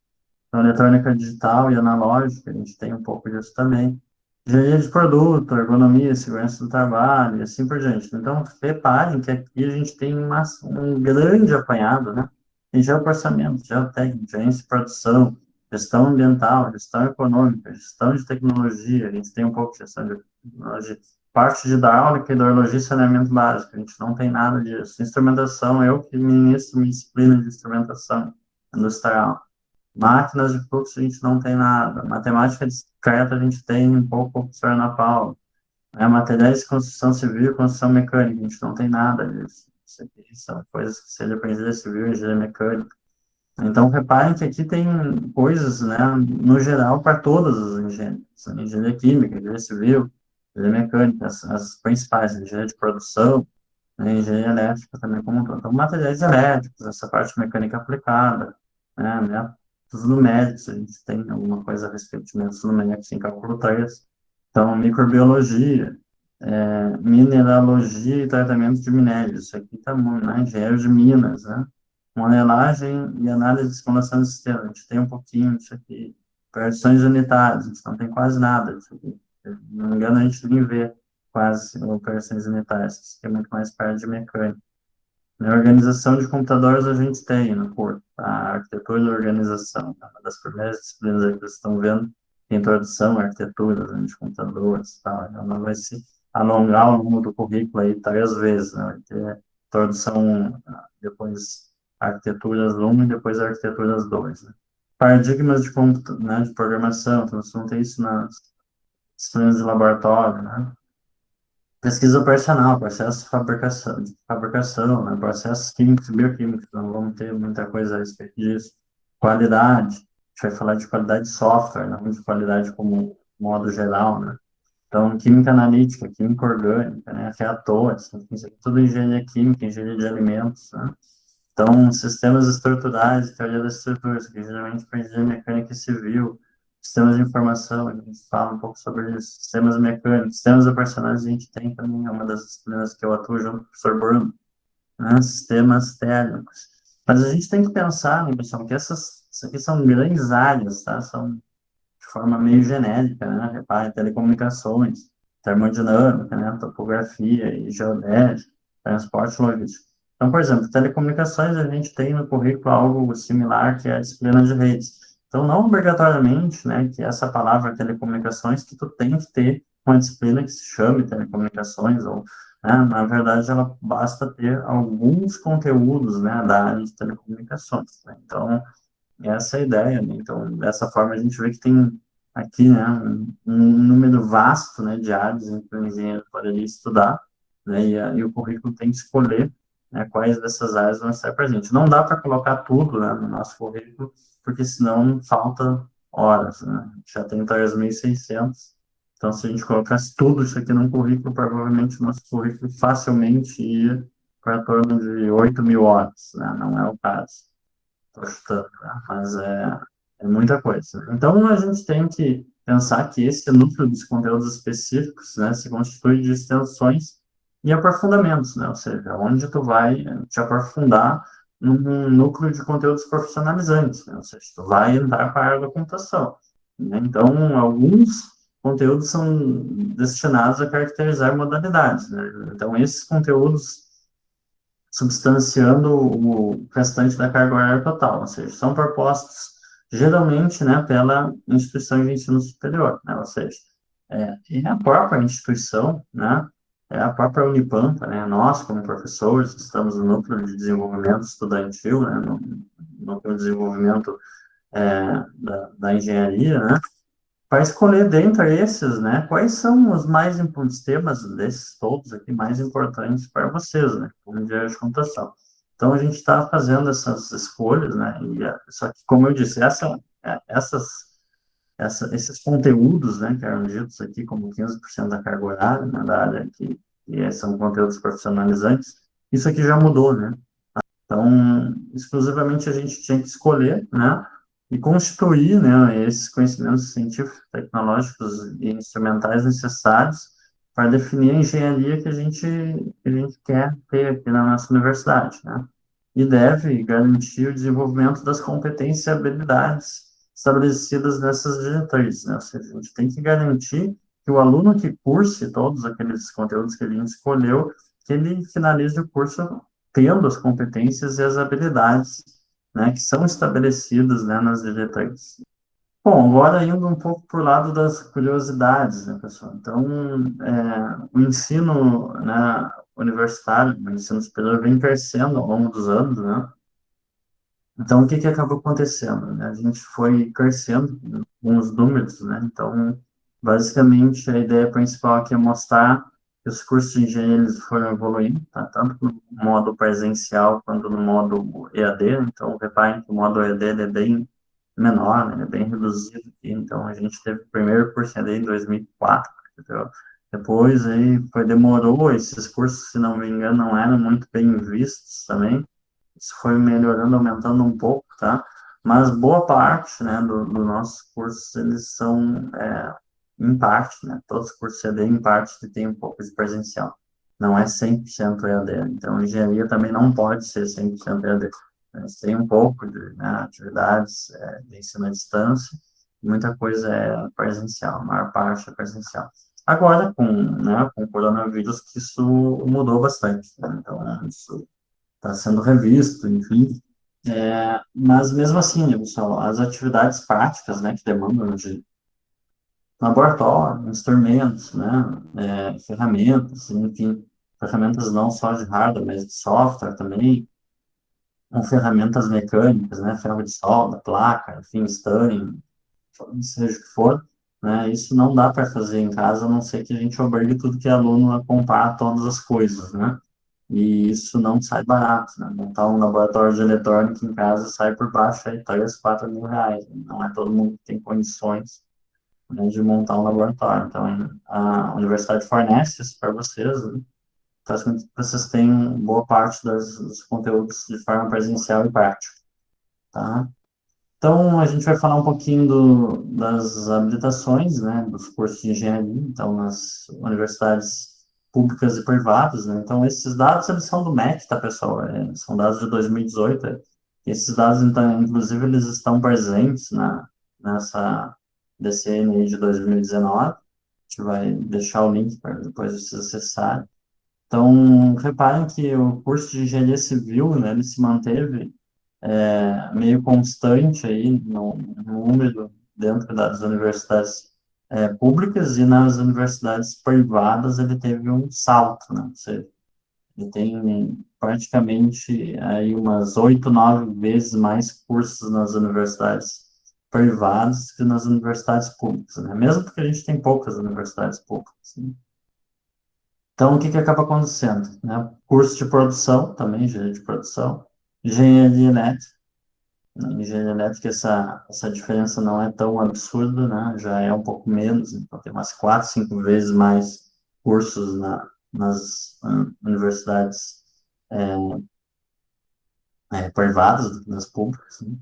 [SPEAKER 1] Então, eletrônica digital e analógica, a gente tem um pouco disso também. Engenharia de produto, ergonomia, segurança do trabalho e assim por diante. Então, reparem que aqui a gente tem um grande apanhado, né? Tem geoprocessamento, geotécnica, gerência de produção, gestão ambiental, gestão econômica, gestão de tecnologia, a gente tem um pouco de gestão de tecnologia, parte de hidráulica, hidrologia e saneamento básico, a gente não tem nada disso. Instrumentação, eu que ministro minha disciplina de instrumentação industrial. Máquinas de fluxo a gente não tem nada. Matemática discreta a gente tem um pouco com o professor Ana Paula. Materiais de construção civil e construção mecânica, a gente não tem nada disso. Isso aqui são coisas que seja para engenharia civil e engenharia mecânica. Então, reparem que aqui tem coisas, né, no geral, para todas as engenharias. Engenharia química, engenharia civil, engenharia mecânica, as principais, engenharia de produção, né, engenharia elétrica também como um todo. Então, materiais elétricos, essa parte mecânica aplicada, métodos numéricos, a gente tem alguma coisa a respeito de métodos numéricos em cálculo 3. Então, microbiologia, mineralogia e tratamento de minérios, isso aqui está muito, né, engenheiro de minas, né? Modelagem e análise de simulação de sistema, a gente tem um pouquinho disso aqui. operações unitárias, a gente não tem quase nada disso aqui. Se não me engano, a gente nem vê quase operações unitárias, isso aqui é muito mais parte de mecânica. Na organização de computadores a gente tem no curso, a arquitetura e organização, é uma das primeiras disciplinas aí que vocês estão vendo, introdução à arquitetura, né, de computadores e tal. Ela vai se alongar ao longo do currículo aí 3 vezes, né? Vai ter introdução, depois arquiteturas 1 e depois arquiteturas 2, né? Paradigmas de, né, de programação, então você não tem isso nas disciplinas de laboratório, né? Pesquisa operacional, processo de fabricação, né? Processos químicos e bioquímicos, não vamos ter muita coisa a respeito disso. Qualidade, a gente vai falar de qualidade de software, não de qualidade como modo geral, né? Então, química analítica, química orgânica, né? Reatores, isso aqui tudo engenharia química, engenharia de alimentos, né? Então, sistemas estruturais, teoria das estruturas, que geralmente para engenharia mecânica e civil, sistemas de informação, a gente fala um pouco sobre isso, sistemas mecânicos, sistemas operacionais a gente tem também, é uma das disciplinas que eu atuo junto com o professor Bruno, né? Sistemas térmicos. Mas a gente tem que pensar, né, pessoal, que isso aqui são grandes áreas, tá? São de forma meio genérica, né? Repare, telecomunicações, termodinâmica, né? Topografia e geodésia, transporte e logística. Então, por exemplo, telecomunicações a gente tem no currículo algo similar que é a disciplina de redes. Então, não obrigatoriamente, né, que essa palavra telecomunicações que tu tem que ter uma disciplina que se chame telecomunicações ou, né, na verdade, ela basta ter alguns conteúdos, né, da área de telecomunicações, né? Então, essa é a ideia, né? Então, dessa forma, a gente vê que tem aqui, né, um número vasto, né, de áreas em que o engenheiro poderia estudar, né, e o currículo tem que escolher, né, quais dessas áreas vão estar presentes. Não dá para colocar tudo, né, no nosso currículo, porque senão falta horas, né? Já tem 3.600, então se a gente colocasse tudo isso aqui num currículo, provavelmente o nosso currículo facilmente ia para torno de 8.000 horas, né? Não é o caso. Estou chutando, né? Mas é muita coisa. Então, a gente tem que pensar que esse núcleo dos conteúdos específicos, né, se constitui de extensões e aprofundamentos, né? Ou seja, onde tu vai te aprofundar num núcleo de conteúdos profissionalizantes, né? Ou seja, tu vai entrar para a área da computação, né? Então, alguns conteúdos são destinados a caracterizar modalidades, né? Então, esses conteúdos substanciando o restante da carga horária total, ou seja, são propostos geralmente, né, pela instituição de ensino superior, né, ou seja, e a própria instituição, né, é a própria Unipampa, né, nós como professores estamos no núcleo de desenvolvimento estudantil, né, no núcleo de desenvolvimento da engenharia, né, para escolher dentre esses, né, quais são os temas desses todos aqui mais importantes para vocês, né, como engenharia de computação. Então, a gente está fazendo essas escolhas, né, só que, como eu disse, esses conteúdos, né, que eram ditos aqui como 15% da carga horária, né, da área que são conteúdos profissionalizantes, isso aqui já mudou, né. Então, exclusivamente a gente tinha que escolher, né, e constituir, né, esses conhecimentos científicos, tecnológicos e instrumentais necessários para definir a engenharia que a gente quer ter aqui na nossa universidade, né? E deve garantir o desenvolvimento das competências e habilidades estabelecidas nessas diretrizes, né? Ou seja, a gente tem que garantir que o aluno que curse todos aqueles conteúdos que a gente escolheu, que ele finalize o curso tendo as competências e as habilidades, né, que são estabelecidas, né, nas diretrizes. Bom, agora indo um pouco para o lado das curiosidades, né, pessoal? Então, o ensino, né, universitário, o ensino superior vem crescendo ao longo dos anos, né? Então, o que que acabou acontecendo, né? A gente foi crescendo com os números, né? Então, basicamente, a ideia principal aqui é mostrar que os cursos de engenharia eles foram evoluindo, tá? Tanto no modo presencial quanto no modo EAD. Então, reparem que o modo EAD ele é bem menor, né? Ele é bem reduzido aqui. Então, a gente teve o primeiro curso EAD em 2004, entendeu? Depois, aí, demorou, esses cursos, se não me engano, não eram muito bem vistos também. Isso foi melhorando, aumentando um pouco, tá? Mas boa parte, né, do nossos cursos, eles são, em parte, né, todos os cursos EAD, em parte, tem um pouco de presencial. Não é 100% EAD. Então, engenharia também não pode ser 100% EAD. Tem um pouco de, né, atividades de ensino à distância, muita coisa é presencial, a maior parte é presencial. Agora, com o coronavírus, que isso mudou bastante, né? Então, isso está sendo revisto, enfim. Mas mesmo assim, né, pessoal, as atividades práticas, né, que demandam de laboratório, instrumentos, né, ferramentas, enfim, ferramentas não só de hardware, mas de software também, com ferramentas mecânicas, né, ferro de solda, placa, enfim, stunning, seja o que for, né, isso não dá para fazer em casa, a não ser que a gente obrigue tudo que é aluno a comprar todas as coisas, né, e isso não sai barato, né, montar um laboratório de eletrônica em casa sai por baixo aí 3, 4 mil reais, não é todo mundo que tem condições, né, de montar um laboratório, então a universidade fornece isso para vocês, né, faz com que vocês tenham boa parte dos conteúdos de forma presencial e prática, tá? Então, a gente vai falar um pouquinho das habilitações, né, dos cursos de engenharia, então, nas universidades públicas e privadas, né? Então, esses dados, eles são do MEC, tá, pessoal? São dados de 2018. Esses dados, então, inclusive, eles estão presentes nessa DCN aí de 2019. A gente vai deixar o link para depois vocês acessarem. Então, reparem que o curso de engenharia civil, né, ele se manteve meio constante aí no número dentro das universidades públicas, e nas universidades privadas ele teve um salto, né? Ele tem praticamente aí umas 8, 9 vezes mais cursos nas universidades privadas que nas universidades públicas, né? Mesmo porque a gente tem poucas universidades públicas, né? Então, o que que acaba acontecendo, né? Curso de produção, também engenharia de produção, engenharia elétrica. Na engenharia elétrica, essa diferença não é tão absurda, né? Já é um pouco menos, então tem umas 4, 5 vezes mais cursos nas universidades privadas do que nas públicas, né?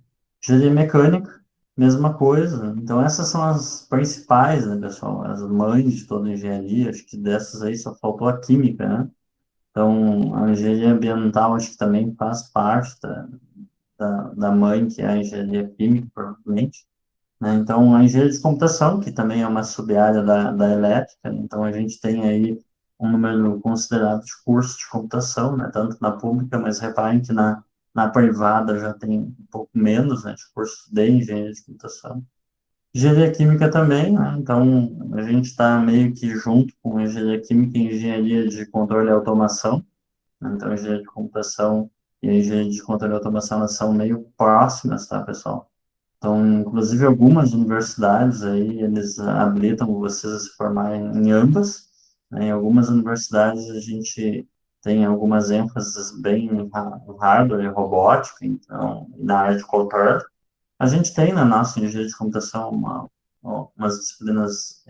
[SPEAKER 1] Engenharia mecânica, mesma coisa. Então, essas são as principais, né, pessoal? As mães de toda engenharia, acho que dessas aí só faltou a química, né? Então, a engenharia ambiental acho que também faz parte da mãe, que é a engenharia química, provavelmente, né? Então, a engenharia de computação, que também é uma sub-área da elétrica, né? Então, a gente tem aí um número considerável de cursos de computação, né? Tanto na pública, mas reparem que na privada já tem um pouco menos, né, de cursos de engenharia de computação. Engenharia química também, né? Então, a gente está meio que junto com engenharia química e engenharia de controle e automação, né? Então, a engenharia de computação e a engenharia de controle e automação, elas são meio próximas, tá, pessoal? Então, inclusive, algumas universidades aí, eles habilitam vocês a se formarem em ambas, né? Em algumas universidades a gente tem algumas ênfases bem em hardware e robótica, então, e na área de controle. A gente tem na nossa engenharia de computação umas disciplinas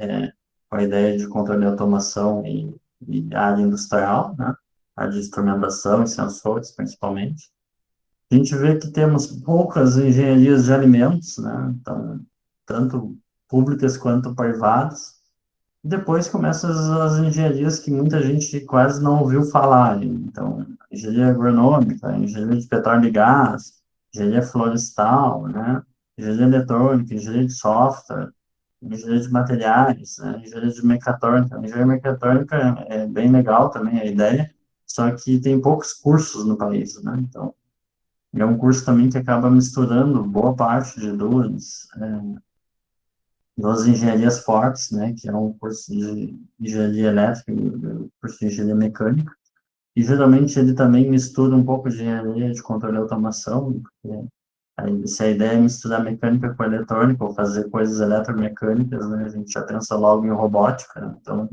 [SPEAKER 1] com a ideia de controle e automação e área industrial, né? Área de instrumentação e sensores, principalmente. A gente vê que temos poucas engenharias de alimentos, né? Então, tanto públicas quanto privadas. Depois começam as engenharias que muita gente quase não ouviu falar. Então, engenharia agronômica, engenharia de petróleo e gás, engenharia florestal, né? Engenharia eletrônica, engenharia de software, engenharia de materiais, né? Engenharia de mecatrônica. A engenharia mecatrônica é bem legal também a ideia, só que tem poucos cursos no país, né? Então, é um curso também que acaba misturando boa parte de duas engenharias fortes, né, que é um curso de engenharia elétrica e o curso de engenharia mecânica. E geralmente ele também mistura um pouco de engenharia de controle e automação, porque aí, se a ideia é misturar mecânica com eletrônica ou fazer coisas eletromecânicas, né, a gente já pensa logo em robótica, né? Então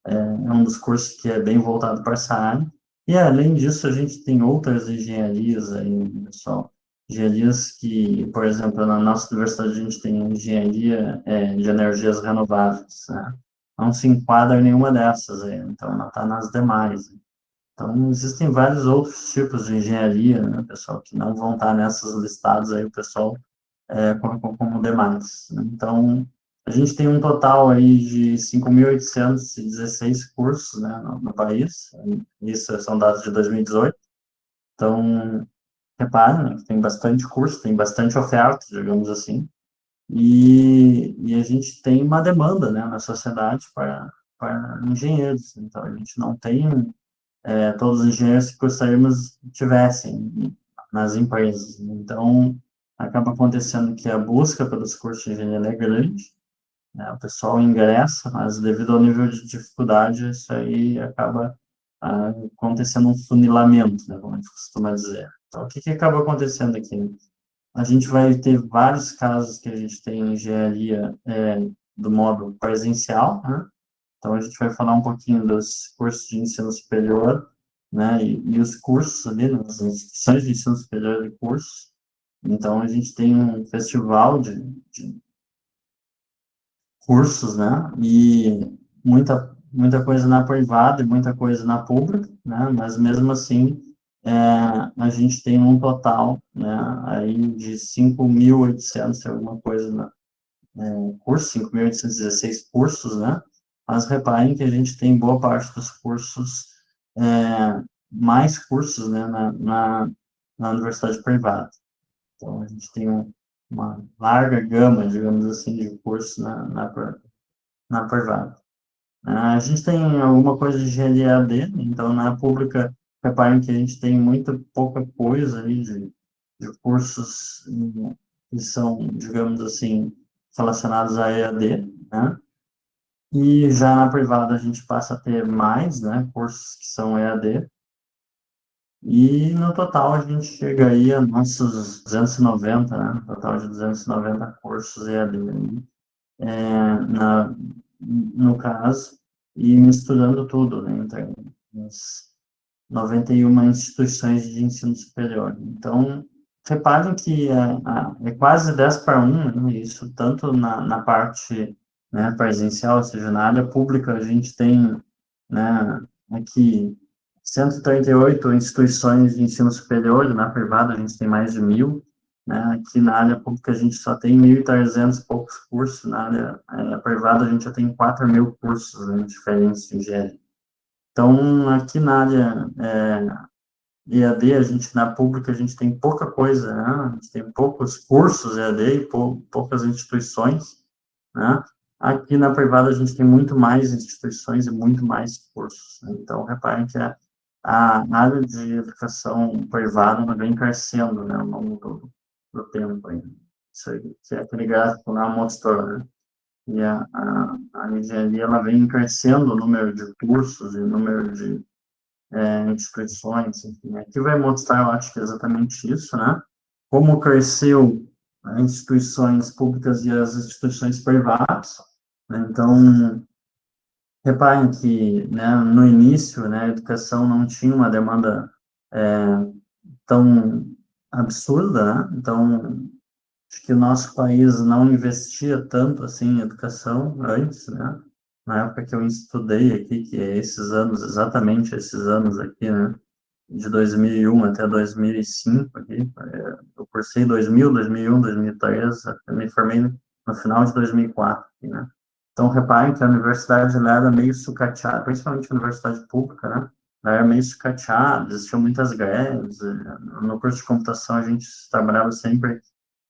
[SPEAKER 1] é um dos cursos que é bem voltado para essa área. E, além disso, a gente tem outras engenharias aí, pessoal. Engenharias que, por exemplo, na nossa universidade a gente tem engenharia de energias renováveis, né? Não se enquadra em nenhuma dessas aí, então ela está nas demais. Então, existem vários outros tipos de engenharia, né, pessoal, que não vão estar nessas listadas aí, o pessoal como demais, né? Então, a gente tem um total aí de 5.816 cursos, né, no país. Isso são dados de 2018. Então, repare, né, que tem bastante curso, tem bastante oferta, digamos assim. e a gente tem uma demanda, né, na sociedade para engenheiros. Então, a gente não tem todos os engenheiros que gostaríamos que tivessem nas empresas. Então, acaba acontecendo que a busca pelos cursos de engenharia é grande, né? O pessoal ingressa, mas devido ao nível de dificuldade, isso aí acaba acontecendo um funilamento, né, como a gente costuma dizer. Então, o que acaba acontecendo aqui? A gente vai ter vários casos que a gente tem engenharia do modo presencial, né? Então, a gente vai falar um pouquinho dos cursos de ensino superior, né, e os cursos ali, nas instituições de ensino superior e cursos. Então, a gente tem um festival de cursos, né, e muita coisa na privada e muita coisa na pública, né, mas mesmo assim, a gente tem um total, né, aí de 5.800 alguma coisa na curso, 5.816 cursos, né? Mas reparem que a gente tem boa parte dos cursos, mais cursos, né, na universidade privada. Então, a gente tem uma larga gama, digamos assim, de cursos na privada. A gente tem alguma coisa de engenharia EAD, então na pública, reparem que a gente tem muito pouca coisa aí de cursos que são, digamos assim, relacionados a EAD, né? E já na privada a gente passa a ter mais, né, cursos que são EAD, e no total a gente chega aí a nossos 290, né, total de 290 cursos EAD, na, no caso, e misturando tudo, né, entre as 91 instituições de ensino superior. Então, reparem que é quase 10 para 1, né, isso tanto na parte, né, presencial, ou seja, na área pública, a gente tem, né, aqui 138 instituições de ensino superior, na privada a gente tem mais de 1.000, né, aqui na área pública a gente só tem 1.300 e poucos cursos, na área privada a gente já tem 4.000 cursos, né, diferentes de engenharia. Então, aqui na área EAD, na pública, a gente tem pouca coisa, né? A gente tem poucos cursos EAD e poucas instituições, né? Aqui na privada, a gente tem muito mais instituições e muito mais cursos, né? Então, reparem que a área de educação privada ela vem crescendo, né, ao longo do tempo. Aí. Isso aí, que é aquele gráfico lá mostrou, né? E a engenharia ela vem crescendo o número de cursos e o número de instituições, enfim. Aqui vai mostrar, eu acho que é exatamente isso, né? Como cresceu as instituições públicas e as instituições privadas, né? Então, reparem que, né, no início, né, a educação não tinha uma demanda tão absurda, né? Então, acho que o nosso país não investia tanto assim em educação antes, né? Na época que eu estudei aqui, que é esses anos, exatamente esses anos aqui, né? De 2001 até 2005 aqui, eu cursei 2000, 2001, 2003, eu me formei no final de 2004, aqui, né? Então, reparem que a universidade ela era meio sucateada, principalmente a universidade pública, né? Ela era meio sucateada, existiam muitas greves. No curso de computação, a gente trabalhava sempre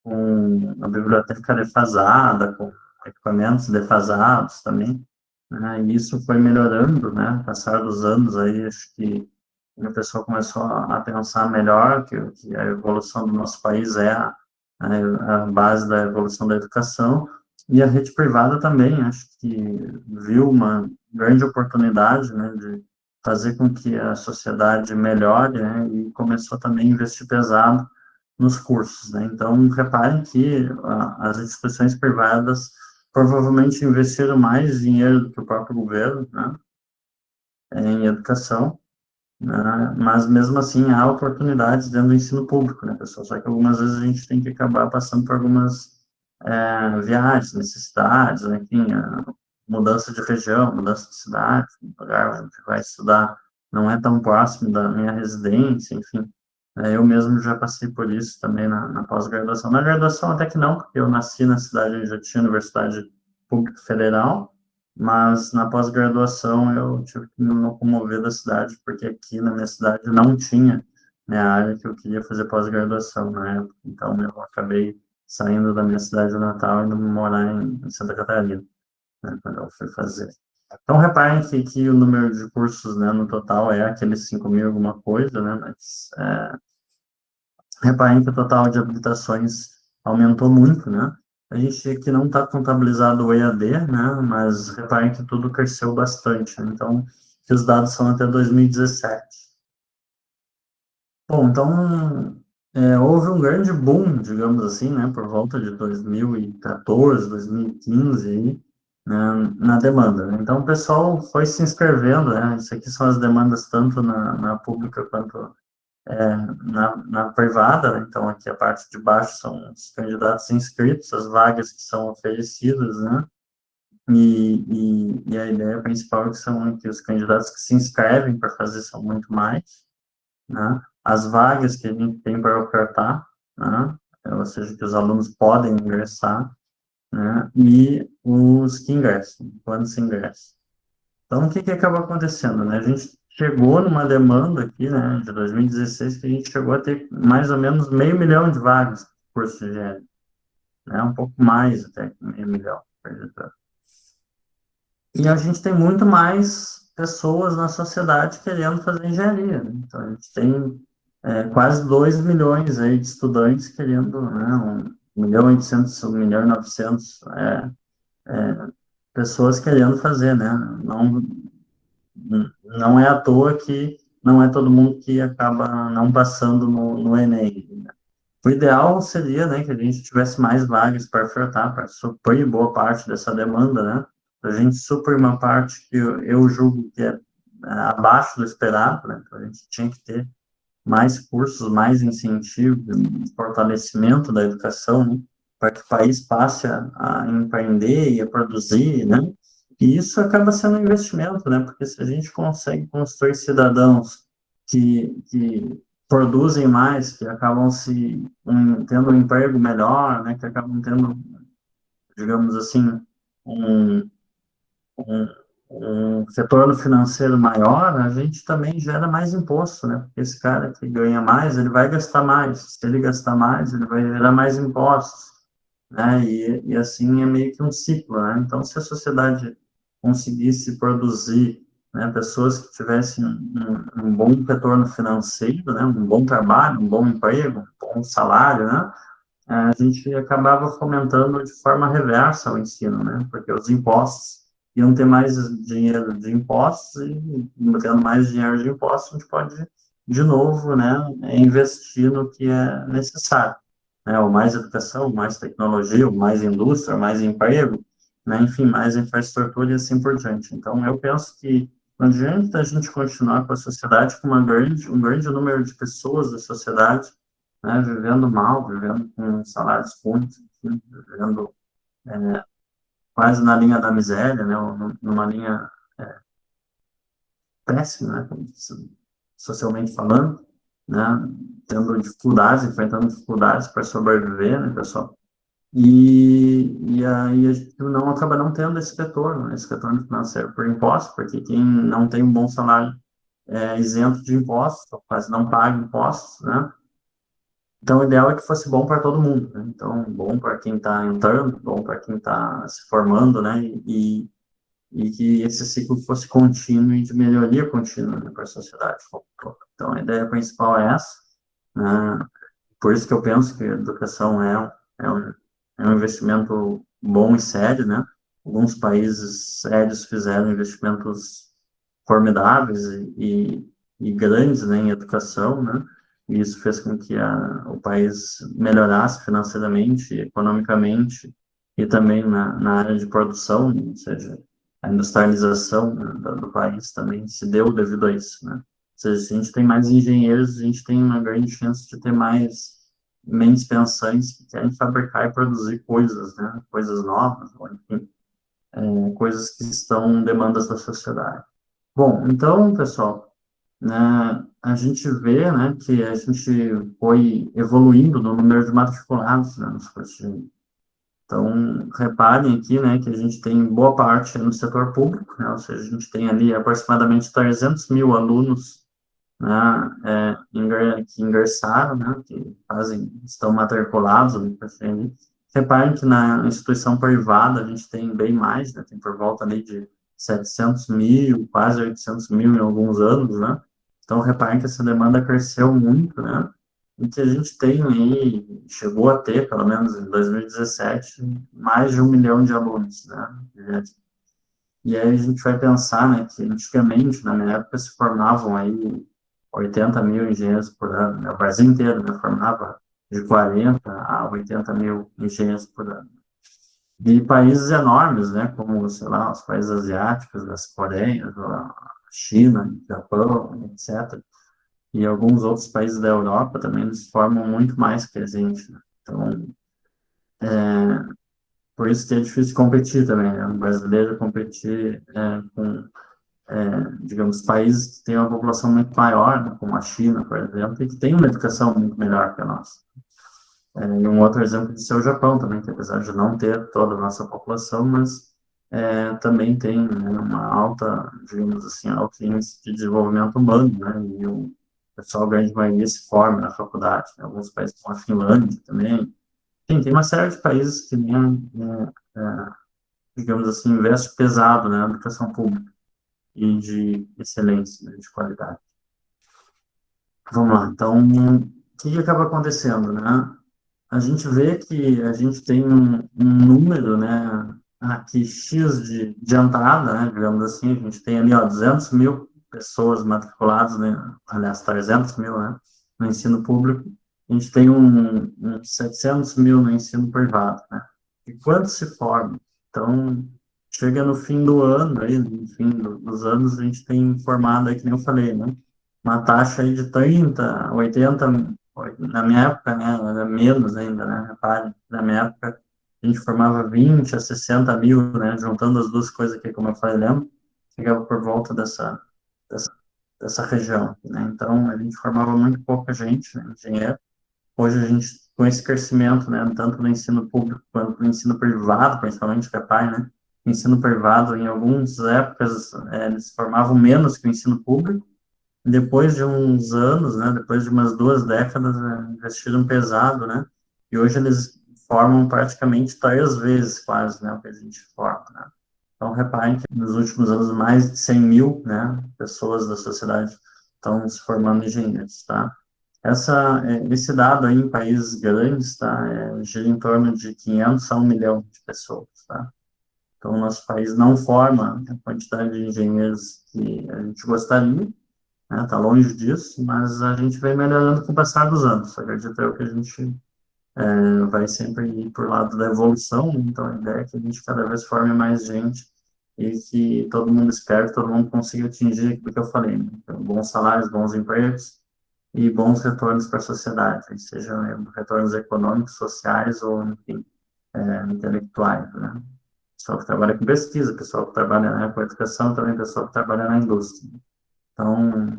[SPEAKER 1] com a biblioteca defasada, com equipamentos defasados também, né? E isso foi melhorando, né? Passar dos anos aí, acho que a pessoa começou a pensar melhor que a evolução do nosso país é a base da evolução da educação, e a rede privada também, acho que viu uma grande oportunidade, né, de fazer com que a sociedade melhore, né, e começou também a investir pesado nos cursos, né. Então, reparem que as instituições privadas provavelmente investiram mais dinheiro do que o próprio governo, né, em educação, né? Mas mesmo assim há oportunidades dentro do ensino público, né, pessoal? Só que algumas vezes a gente tem que acabar passando por algumas viagens, necessidades, né? Enfim, mudança de região, mudança de cidade, o lugar onde vai estudar não é tão próximo da minha residência, enfim. Eu mesmo já passei por isso também na pós-graduação. Na graduação até que não, porque eu nasci na cidade onde já tinha universidade pública federal, mas na pós-graduação eu tive que me locomover da cidade, porque aqui na minha cidade não tinha, né, a área que eu queria fazer pós-graduação na época. Então eu acabei saindo da minha cidade natal e indo morar em Santa Catarina, né, quando eu fui fazer. Então, reparem que o número de cursos, né, no total é aqueles 5.000 alguma coisa, né, mas reparem que o total de habilitações aumentou muito, né? A gente aqui não está contabilizado o EAD, né? Mas reparem que tudo cresceu bastante, né? Então, que os dados são até 2017. Bom, então, houve um grande boom, digamos assim, né? Por volta de 2014, 2015, aí, né, na demanda, né? Então, o pessoal foi se inscrevendo, né? Isso aqui são as demandas tanto na pública quanto na privada, né? Então aqui a parte de baixo são os candidatos inscritos, as vagas que são oferecidas, né? E a ideia principal é que são que os candidatos que se inscrevem para fazer são muito mais, né? As vagas que a gente tem para ofertar, né? Ou seja, que os alunos podem ingressar, né? E os que ingressam, quando se ingressa. Então, o que acabou acontecendo, né? A gente chegou numa demanda aqui, né, de 2016, que a gente chegou a ter mais ou menos 500.000 de vagas para curso de engenharia, né? Um pouco mais até que 500.000, acredito. E a gente tem muito mais pessoas na sociedade querendo fazer engenharia, né? Então, a gente tem quase 2 milhões aí de estudantes querendo, né, 1.800.000, 1.900.000, pessoas querendo fazer, né? Não é à toa que não é todo mundo que acaba não passando no Enem, né? O ideal seria, né, que a gente tivesse mais vagas para ofertar, para suprir boa parte dessa demanda, né? A gente suprir uma parte que eu julgo que é abaixo do esperado, né? Então, a gente tinha que ter mais cursos, mais incentivo, fortalecimento da educação, né? Para que o país passe a empreender e a produzir, né? E isso acaba sendo um investimento, né? Porque se a gente consegue construir cidadãos que produzem mais, que acabam tendo um emprego melhor, né? Que acabam tendo, digamos assim, um, um, um retorno financeiro maior, a gente também gera mais imposto, né? Porque esse cara que ganha mais, ele vai gastar mais. Se ele gastar mais, ele vai gerar mais impostos, né? E assim é meio que um ciclo, né? Então, se a sociedade conseguisse produzir, né, pessoas que tivessem um bom retorno financeiro, né, um bom trabalho, um bom emprego, um bom salário, né, a gente acabava fomentando de forma reversa o ensino, né, porque os impostos iam ter mais dinheiro de impostos e tendo mais dinheiro de impostos, a gente pode, de novo, né, investir no que é necessário, né, ou mais educação, mais tecnologia, mais indústria, mais emprego, né, enfim, mais infraestrutura e assim por diante. Então, eu penso que não adianta a gente continuar com a sociedade com um grande número de pessoas da sociedade, né, vivendo mal, vivendo com salários ruins, vivendo quase na linha da miséria, né, ou numa linha péssima, né, socialmente falando, né, tendo dificuldades, enfrentando dificuldades para sobreviver, né, pessoal? E aí a gente não acaba não tendo esse retorno, né, esse retorno financeiro por impostos, porque quem não tem um bom salário é isento de impostos, quase não paga impostos, né? Então, o ideal é que fosse bom para todo mundo, né? Então, bom para quem está entrando, bom para quem está se formando, né? E que esse ciclo fosse contínuo e de melhoria contínua, né, para a sociedade. Então, a ideia principal é essa, né? Por isso que eu penso que a educação é um, é um investimento bom e sério, né? Alguns países sérios fizeram investimentos formidáveis e grandes, né, em educação, né? E isso fez com que o país melhorasse financeiramente, economicamente e também na área de produção, né? Ou seja, a industrialização, né, do país também se deu devido a isso, né? Ou seja, se a gente tem mais engenheiros, a gente tem uma grande chance de ter mais mentes pensantes que querem fabricar e produzir coisas, né? Coisas novas, ou enfim, coisas que estão demandas da sociedade. Bom, então, pessoal, né, a gente vê, né, que a gente foi evoluindo no número de matriculados, né, nos cursos de... Então, reparem aqui, né, que a gente tem boa parte no setor público, né, ou seja, a gente tem ali aproximadamente 300.000 alunos né, que ingressaram, né, estão matriculados no PFN. Reparem que na instituição privada a gente tem bem mais, né, tem por volta ali de 700 mil, quase 800 mil em alguns anos, né? Então, reparem que essa demanda cresceu muito, né? E que a gente tem aí, chegou a ter, pelo menos em 2017, mais de 1 milhão de alunos, né? E aí a gente vai pensar, né, que antigamente, na minha época, se formavam aí 80 mil engenheiros por ano, né? O Brasil inteiro, né, formava de 40 a 80 mil engenheiros por ano. E países enormes, né, como, sei lá, os países asiáticos, as Coreias, a China, Japão, etc. E alguns outros países da Europa também, eles formam muito mais que a gente, né? Então, por isso que é difícil competir também, né? Um brasileiro competir com digamos, países que têm uma população muito maior, né, como a China, por exemplo, e que tem uma educação muito melhor que a nossa. E um outro exemplo disso é o Japão também, que apesar de não ter toda a nossa população, mas também tem, né, uma alta, digamos assim, alto índice de desenvolvimento humano, né, e o pessoal, a grande maioria, se forma na faculdade, né, alguns países como a Finlândia também. Tem uma série de países que, digamos assim, investe pesado, né, na educação pública e de excelência, né, de qualidade. Vamos lá, então, o que acaba acontecendo, né? A gente vê que a gente tem um número, né, aqui X de entrada, né, digamos assim, a gente tem ali, ó, 200 mil pessoas matriculadas, né, aliás, 300 mil, né, no ensino público, a gente tem 700 mil no ensino privado, né, e quanto se forma? Então, chega no fim do ano, aí, no fim dos anos, a gente tem formado, aí, que nem eu falei, né, uma taxa aí de 30, 80, na minha época, né, era menos ainda, né, repare, na minha época a gente formava 20 a 60 mil, né, juntando as duas coisas aqui, como eu falei, lembra? Chegava por volta dessa, dessa região, né, então a gente formava muito pouca gente, né, engenheiro. Hoje a gente, com esse crescimento, né, tanto no ensino público quanto no ensino privado, principalmente, que é pai, né, o ensino privado, em algumas épocas, eles formavam menos que o ensino público. Depois de uns anos, né, depois de umas 2 décadas, investiram pesado, né, e hoje eles formam praticamente 3 vezes quase, né, o que a gente forma, né. Então, reparem que nos últimos anos, mais de 100 mil, né, pessoas da sociedade estão se formando engenheiros, tá? Esse dado aí em países grandes, tá, gira em torno de 500 a 1 milhão de pessoas, tá? Então, o nosso país não forma a quantidade de engenheiros que a gente gostaria, né? Tá longe disso, mas a gente vem melhorando com o passar dos anos. Acredito eu que a gente vai sempre ir por lado da evolução, então a ideia é que a gente cada vez forme mais gente e que todo mundo espere, que todo mundo consiga atingir aquilo que eu falei, né? Então, bons salários, bons empregos e bons retornos para a sociedade, sejam retornos econômicos, sociais ou, enfim, intelectuais, né? Pessoal que trabalha com pesquisa, pessoal que trabalha, né, com educação, também pessoal que trabalha na indústria. Então,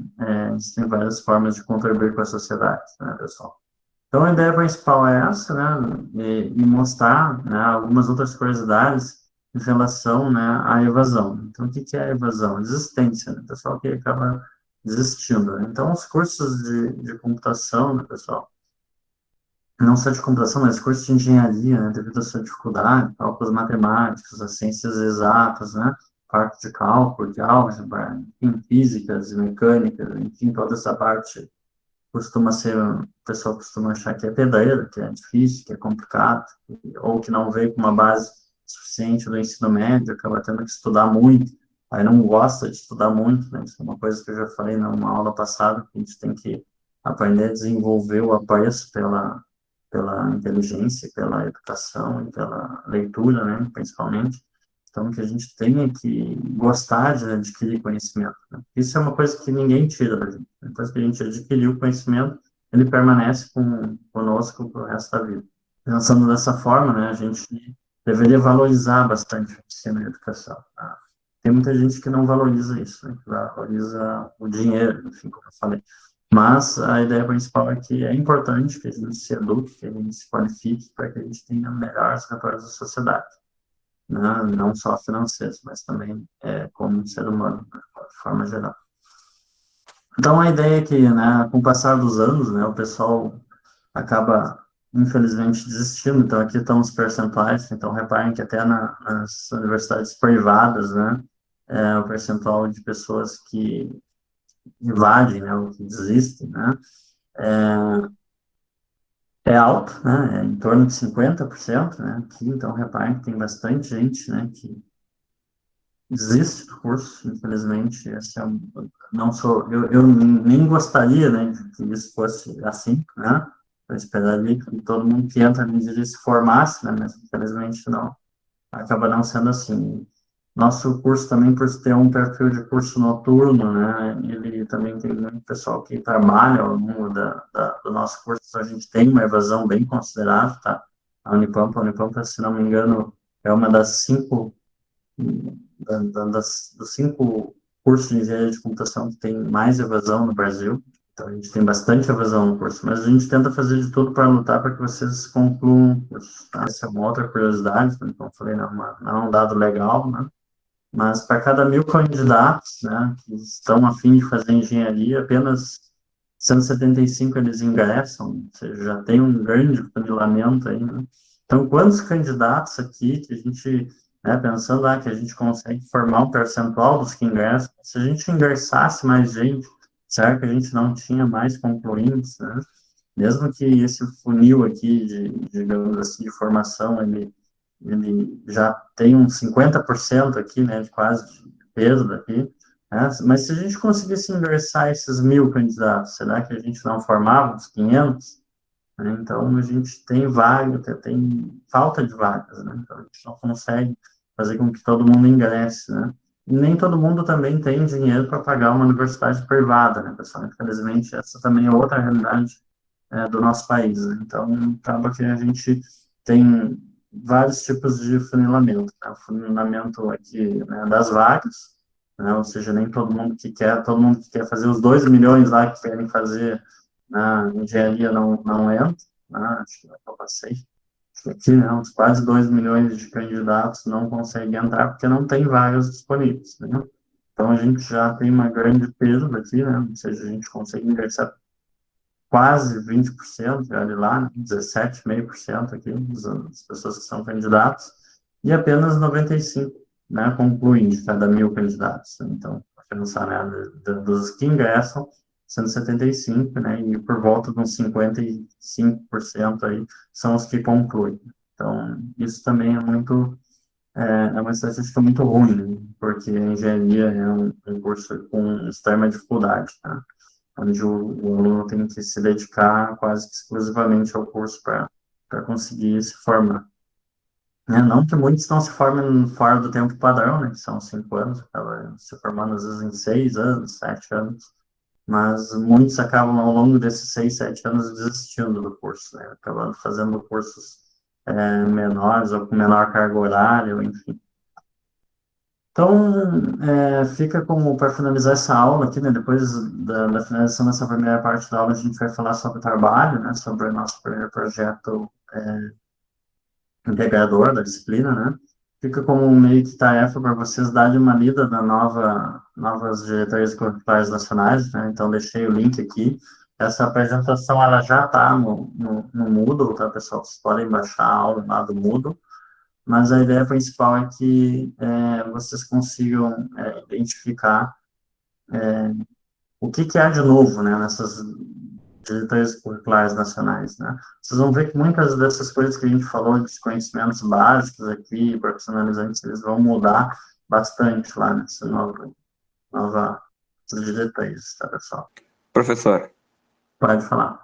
[SPEAKER 1] existem várias formas de contribuir com a sociedade, né, pessoal? Então, a ideia principal é essa, né, e mostrar, né, algumas outras curiosidades em relação, né, à evasão. Então, o que é a evasão? Desistência, né, pessoal que acaba desistindo, né? Então, os cursos de computação, né, pessoal, não só de computação, mas cursos de engenharia, né, devido à sua dificuldade, cálculos matemáticos, as ciências exatas, né, parte de cálculo, de álgebra, enfim, físicas e mecânicas, enfim, toda essa parte costuma ser, o pessoal costuma achar que é pedreiro, que é difícil, que é complicado, ou que não veio com uma base suficiente do ensino médio, acaba tendo que estudar muito, aí não gosta de estudar muito, né? Isso é uma coisa que eu já falei numa aula passada, que a gente tem que aprender a desenvolver o apreço pela inteligência, pela educação e pela leitura, né, principalmente. Então, que a gente tenha que gostar de adquirir conhecimento, né? Isso é uma coisa que ninguém tira da gente. Depois que a gente adquiriu o conhecimento, ele permanece conosco para o resto da vida. Pensando dessa forma, né, a gente deveria valorizar bastante o ensino e a educação, tá? Tem muita gente que não valoriza isso, né, que valoriza o dinheiro, enfim, como eu falei. Mas a ideia principal é que é importante que a gente se eduque, que a gente se qualifique para que a gente tenha melhores retornos da sociedade, né? Não só financeiros, mas também como um ser humano, né, de forma geral. Então, a ideia é que, né, com o passar dos anos, né, o pessoal acaba, infelizmente, desistindo. Então, aqui estão os percentuais. Então, reparem que até nas universidades privadas, né, o percentual de pessoas que evadem, né, ou que desistem, né, é alto, né, é em torno de 50%, né, aqui. Então, reparem que tem bastante gente, né, que desiste do curso, infelizmente. Não sou, eu nem gostaria, né, de que isso fosse assim, né? Eu esperaria que todo mundo que entra na engenharia se formasse, né? Mas infelizmente não, acaba não sendo assim. Nosso curso também, por ter um perfil de curso noturno, né? Ele também tem muito pessoal que trabalha ao longo do nosso curso, então a gente tem uma evasão bem considerável, tá? A Unipampa, se não me engano, é uma das cinco dos 5 cursos de engenharia de computação que tem mais evasão no Brasil. Então, a gente tem bastante evasão no curso, mas a gente tenta fazer de tudo para lutar para que vocês concluam o curso. Tá? Essa é uma outra curiosidade, como eu falei, não é um dado legal, né? Mas para cada 1.000 candidatos, né, que estão a fim de fazer engenharia, apenas 175 eles ingressam, ou seja, já tem um grande funilamento aí, né? Então, quantos candidatos aqui que a gente, né, pensando lá que a gente consegue formar um percentual dos que ingressam, se a gente ingressasse mais gente, será que a gente não tinha mais concluintes, né? Mesmo que esse funil aqui digamos assim, de formação, ele já tem uns 50% aqui, né, de quase de perda aqui, né? Mas se a gente conseguisse ingressar esses 1.000 candidatos, será que a gente não formava uns 500? Né? Então, a gente tem vaga, tem falta de vagas, né? Então, a gente não consegue fazer com que todo mundo ingresse, né? E nem todo mundo também tem dinheiro para pagar uma universidade privada, né, pessoal? Infelizmente, essa também é outra realidade do nosso país, né? Então, acaba que a gente tem vários tipos de funilamento, né? O funilamento aqui, né, das vagas, né? Ou seja, nem todo mundo que quer fazer os 2 milhões lá que querem fazer na engenharia não entra, né? Acho que eu passei. Aqui, né, uns quase 2 milhões de candidatos não conseguem entrar porque não tem vagas disponíveis, né? Então, a gente já tem uma grande perda aqui, né? Ou seja, a gente consegue ingressar quase 20%, olha lá, né? 17,5% aqui das pessoas que são candidatos, e apenas 95, né, concluem de cada 1.000 candidatos. Então, para pensar, né, dos que ingressam, 175, né, e por volta de uns 55% aí são os que concluem. Então, isso também é uma estatística muito ruim, né, porque a engenharia é um curso com extrema dificuldade, tá? Onde o aluno tem que se dedicar quase que exclusivamente ao curso para conseguir se formar. Né? Não que muitos não se formem fora do tempo padrão, né, que são 5 anos, acaba se formando às vezes em 6 anos, 7 anos, mas muitos acabam ao longo desses 6, 7 anos desistindo do curso, né, acabando fazendo cursos menores ou com menor carga horária, enfim. Então, fica como para finalizar essa aula aqui, né? Depois da finalização dessa primeira parte da aula, a gente vai falar sobre o trabalho, né? Sobre o nosso primeiro projeto integrador da disciplina, né? Fica como um meio que tarefa para vocês darem uma lida na novas diretorias curriculares nacionais, né? Então, deixei o link aqui. Essa apresentação, ela já está no Moodle, tá, pessoal? Vocês podem baixar a aula lá do Moodle, mas a ideia principal é que vocês consigam identificar o que há de novo, né, nessas diretorias curriculares nacionais, né? Vocês vão ver que muitas dessas coisas que a gente falou, dos conhecimentos básicos aqui, profissionalizantes, eles vão mudar bastante lá nessa nova diretorias, tá, pessoal?
[SPEAKER 2] Professor,
[SPEAKER 1] Pode falar.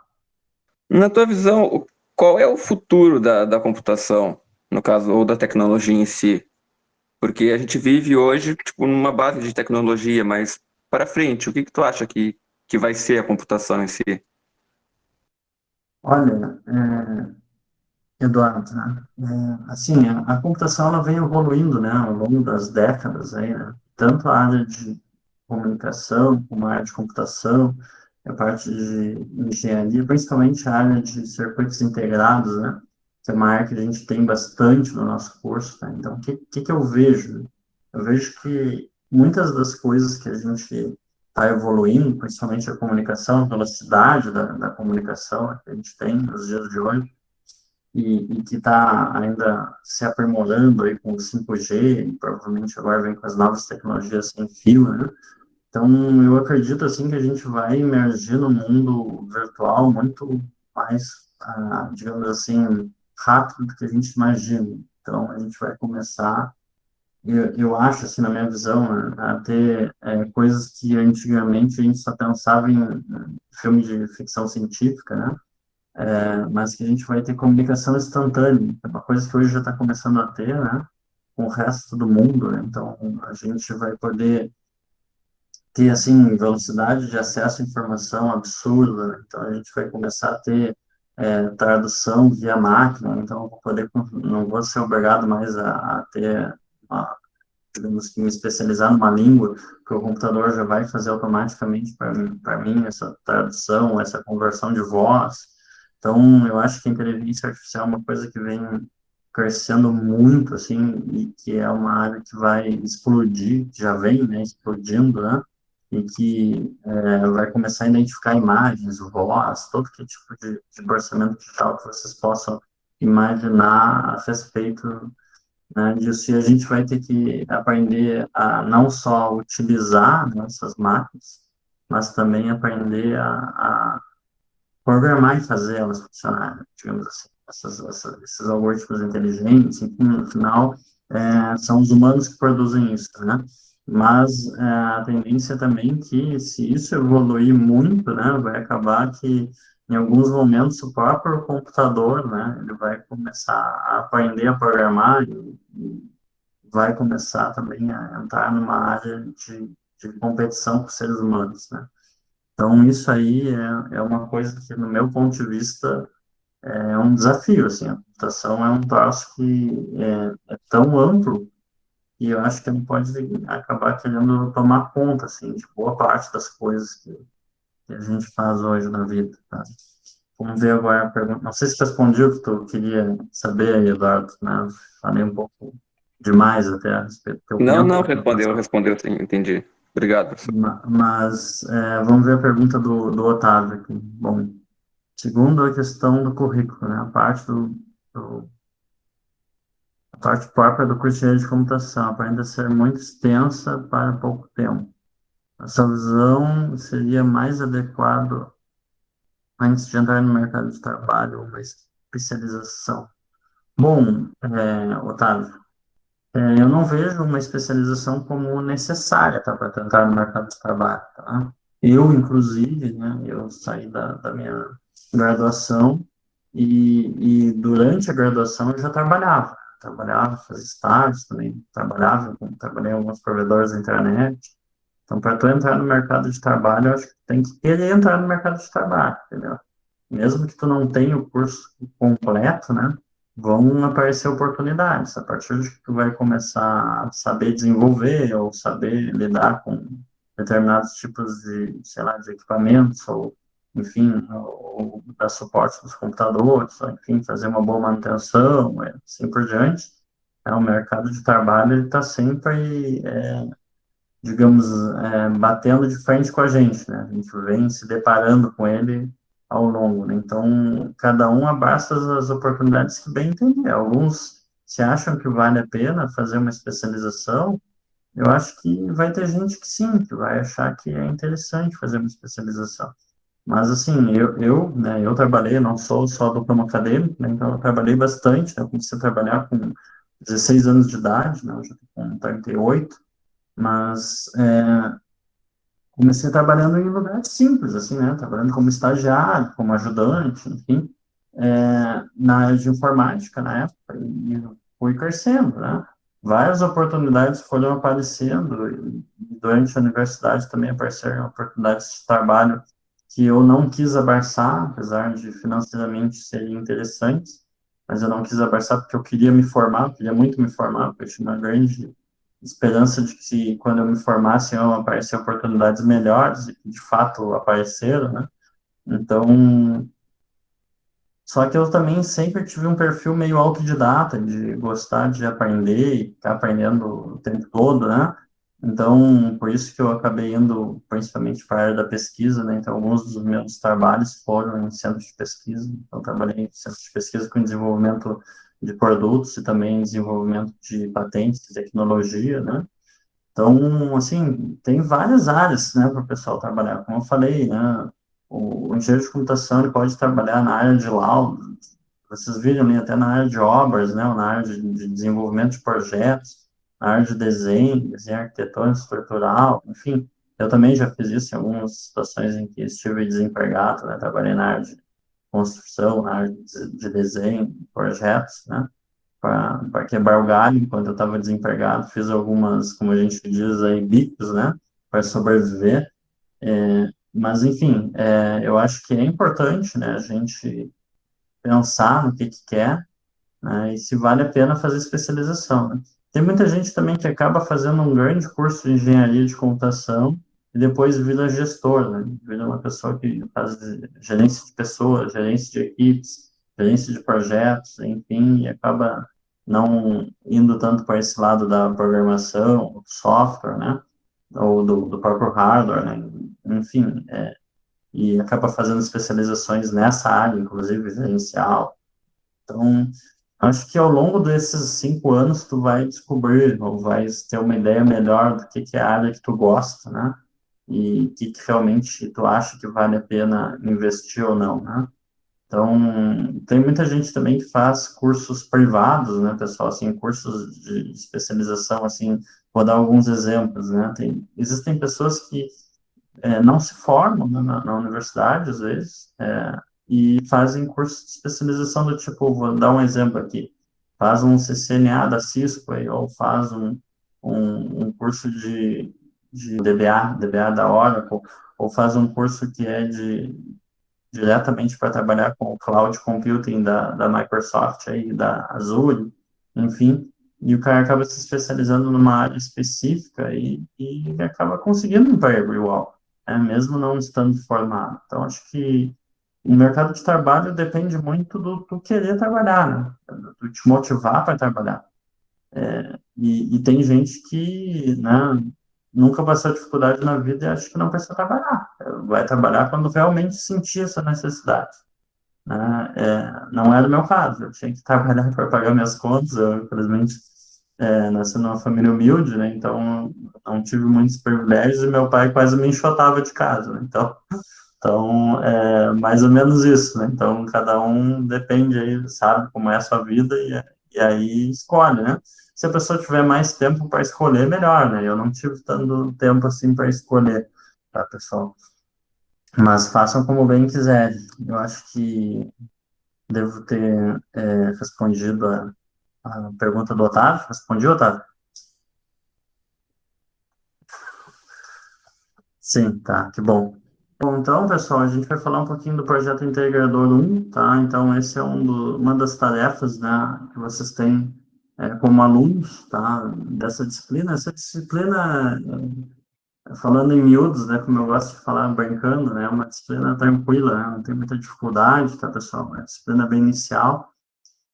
[SPEAKER 2] na tua visão, qual é o futuro da computação, no caso, ou da tecnologia em si? Porque a gente vive hoje, tipo, numa base de tecnologia, mas para frente, o que tu acha que vai ser a computação em si?
[SPEAKER 1] Olha, Eduardo, né? Assim, a computação ela vem evoluindo, né, ao longo das décadas aí, né? Tanto a área de comunicação como a área de computação, a parte de engenharia, principalmente a área de circuitos integrados, né? Que é uma área que a gente tem bastante no nosso curso, tá? Então, o que eu vejo? Eu vejo que muitas das coisas que a gente está evoluindo, principalmente a comunicação, a velocidade da comunicação que a gente tem nos dias de hoje, e que está ainda se aprimorando aí com o 5G, e provavelmente agora vem com as novas tecnologias sem fio, né? Então, eu acredito, assim, que a gente vai emergir no mundo virtual muito mais, digamos assim, rápido do que a gente imagina. Então, a gente vai começar, eu acho, assim, na minha visão, né, a ter coisas que antigamente a gente só pensava em filme de ficção científica, né? Mas que a gente vai ter comunicação instantânea, é uma coisa que hoje já está começando a ter, né? Com o resto do mundo, né? Então, a gente vai poder ter assim velocidade de acesso à informação absurda, né? Então a gente vai começar a ter tradução via máquina, então eu vou poder, não vou ser obrigado mais a ter uma, digamos que me especializar numa língua, que o computador já vai fazer automaticamente para mim essa tradução, essa conversão de voz. Então eu acho que a inteligência artificial é uma coisa que vem crescendo muito assim e que é uma área que vai explodir, já vem, né, explodindo, né? E que vai começar a identificar imagens, voz, todo que tipo de processamento digital que vocês possam imaginar a respeito, né, disso. E a gente vai ter que aprender a não só utilizar, né, essas máquinas, mas também aprender a programar e fazer elas funcionarem, digamos assim. Esses algoritmos inteligentes, enfim, no final, são os humanos que produzem isso, né? Mas a tendência também é que, se isso evoluir muito, né, vai acabar que, em alguns momentos, o próprio computador, né, ele vai começar a aprender a programar e vai começar também a entrar numa área de competição com seres humanos, né? Então, isso aí é uma coisa que, no meu ponto de vista, é um desafio, assim, a computação é um troço que é tão amplo e eu acho que ele pode acabar querendo tomar conta, assim, de boa parte das coisas que a gente faz hoje na vida, tá? Vamos ver agora a pergunta. Não sei se respondi o que tu queria saber aí, Eduardo, né? Falei um pouco demais até a respeito do teu
[SPEAKER 2] Não,
[SPEAKER 1] tempo
[SPEAKER 2] não,
[SPEAKER 1] da computação.
[SPEAKER 2] respondeu, sim, entendi. Obrigado, professor.
[SPEAKER 1] Mas vamos ver a pergunta do Otávio aqui. Bom, segundo a questão do currículo, né? Do, a parte própria do curso de engenharia de computação aparenta ser muito extensa para pouco tempo. A sua visão seria mais adequado antes de entrar no mercado de trabalho uma especialização? Bom, Otávio, eu não vejo uma especialização como necessária, tá, para tentar no mercado de trabalho, tá? Eu, inclusive, né, eu saí da minha graduação e durante a graduação eu já trabalhava, fazia estágios também, trabalhei em alguns provedores da internet. Então, para tu entrar no mercado de trabalho, eu acho que tem que querer entrar no mercado de trabalho, entendeu? Mesmo que tu não tenha o curso completo, né? Vão aparecer oportunidades. A partir de que tu vai começar a saber desenvolver ou saber lidar com determinados tipos de, sei lá, de equipamentos ou, enfim, ou dar suporte dos computadores, ou, enfim, fazer uma boa manutenção, assim por diante. O mercado de trabalho ele está sempre, digamos, batendo de frente com a gente, né? A gente vem se deparando com ele ao longo, né? Então, cada um abraça as oportunidades que bem entender. Alguns se acham que vale a pena fazer uma especialização. Eu acho que vai ter gente que sim, que vai achar que é interessante fazer uma especialização. Mas, assim, né, eu trabalhei, não sou só diploma acadêmico, né, então eu trabalhei bastante, né, eu comecei a trabalhar com 16 anos de idade, né, eu já estou com 38, mas comecei trabalhando em lugares simples, assim, né? Trabalhando como estagiário, como ajudante, enfim, na área de informática na época, e fui crescendo, né? Várias oportunidades foram aparecendo, e durante a universidade também apareceram oportunidades de trabalho que eu não quis abraçar, apesar de financeiramente serem interessantes, mas eu não quis abraçar porque eu queria me formar, eu queria muito me formar, porque eu tinha uma grande esperança de que quando eu me formasse iam aparecer oportunidades melhores, e que de fato apareceram, né? Então, só que eu também sempre tive um perfil meio autodidata, de gostar de aprender e ficar aprendendo o tempo todo, né? Então, por isso que eu acabei indo principalmente para a área da pesquisa, né? Então, alguns dos meus trabalhos foram em centros de pesquisa. Então, trabalhei em centros de pesquisa com desenvolvimento de produtos e também desenvolvimento de patentes e tecnologia, né? Então, assim, tem várias áreas, né, para o pessoal trabalhar. Como eu falei, né, o engenheiro de computação ele pode trabalhar na área de laudo, vocês viram ali até na área de obras, né, ou na área de desenvolvimento de projetos, na área de desenho arquitetônico estrutural, enfim. Eu também já fiz isso em algumas situações em que estive desempregado, né, trabalhei na área de construção, na área de desenho, projetos, né, para quebrar o galho enquanto eu estava desempregado, fiz algumas, como a gente diz aí, bicos, né, para sobreviver. Mas, enfim, eu acho que é importante, né, a gente pensar no que quer, né, e se vale a pena fazer especialização, né. Tem muita gente também que acaba fazendo um grande curso de engenharia de computação e depois vira gestor, né, vira uma pessoa que faz gerência de pessoas, gerência de equipes, gerência de projetos, enfim, e acaba não indo tanto para esse lado da programação, do software, né, ou do próprio hardware, né, enfim, e acaba fazendo especializações nessa área, inclusive gerencial. Então, acho que ao longo desses 5 anos tu vai descobrir ou vai ter uma ideia melhor do que é a área que tu gosta, né? E o que realmente tu acha que vale a pena investir ou não, né? Então, tem muita gente também que faz cursos privados, né, pessoal, assim, cursos de especialização, assim, vou dar alguns exemplos, né? Existem pessoas que não se formam, né, na universidade, às vezes, e fazem curso de especialização do tipo, vou dar um exemplo aqui, faz um CCNA da Cisco aí, ou faz um curso de DBA da Oracle, ou faz um curso que é diretamente para trabalhar com o cloud computing da Microsoft aí, da Azure, enfim, e o cara acaba se especializando numa área específica e acaba conseguindo um emprego igual, né, mesmo não estando formado. Então, acho que o mercado de trabalho depende muito do querer trabalhar, né? Do te motivar para trabalhar. E tem gente que, né, nunca passou dificuldade na vida e acha que não precisa trabalhar. Vai trabalhar quando realmente sentir essa necessidade, né? Não era o meu caso. Eu tinha que trabalhar para pagar minhas contas. Eu, infelizmente, nasci numa família humilde, né? Então, não tive muitos privilégios e meu pai quase me enxotava de casa, né? Então, é mais ou menos isso, né? Então, cada um depende aí, sabe como é a sua vida e aí escolhe, né? Se a pessoa tiver mais tempo para escolher, melhor, né? Eu não tive tanto tempo assim para escolher, tá, pessoal? Mas façam como bem quiserem. Eu acho que devo ter respondido a pergunta do Otávio. Respondi, Otávio? Sim, tá, que bom. Bom, então, pessoal, a gente vai falar um pouquinho do projeto Integrador 1, tá? Então, esse é uma das tarefas, né, que vocês têm como alunos, tá, dessa disciplina. Essa disciplina, falando em miúdos, né, como eu gosto de falar brincando, né, é uma disciplina tranquila, né, não tem muita dificuldade, tá, pessoal? É uma disciplina bem inicial.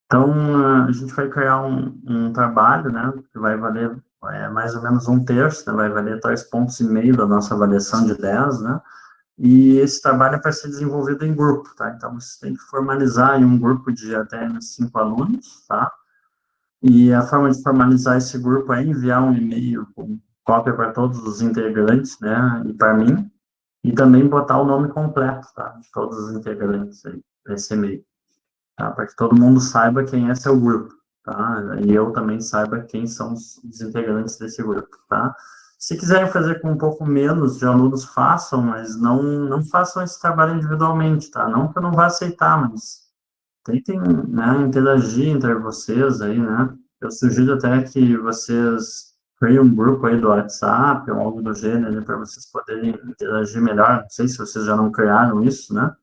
[SPEAKER 1] Então, a gente vai criar um trabalho, né, que vai valer mais ou menos um terço, né, vai valer 3,5 pontos da nossa avaliação de 10, né? E esse trabalho é para ser desenvolvido em grupo, tá? Então, você tem que formalizar em um grupo de até 5 alunos, tá? E a forma de formalizar esse grupo é enviar um e-mail com cópia para todos os integrantes, né? E para mim, e também botar o nome completo, tá? De todos os integrantes aí, desse e-mail, tá? Para que todo mundo saiba quem é seu grupo, tá? E eu também saiba quem são os integrantes desse grupo, tá? Se quiserem fazer com um pouco menos de alunos, façam, mas não façam esse trabalho individualmente, tá? Não que eu não vá aceitar, mas tentem, né, interagir entre vocês aí, né? Eu sugiro até que vocês criem um grupo aí do WhatsApp ou algo do gênero para vocês poderem interagir melhor. Não sei se vocês já não criaram isso, né?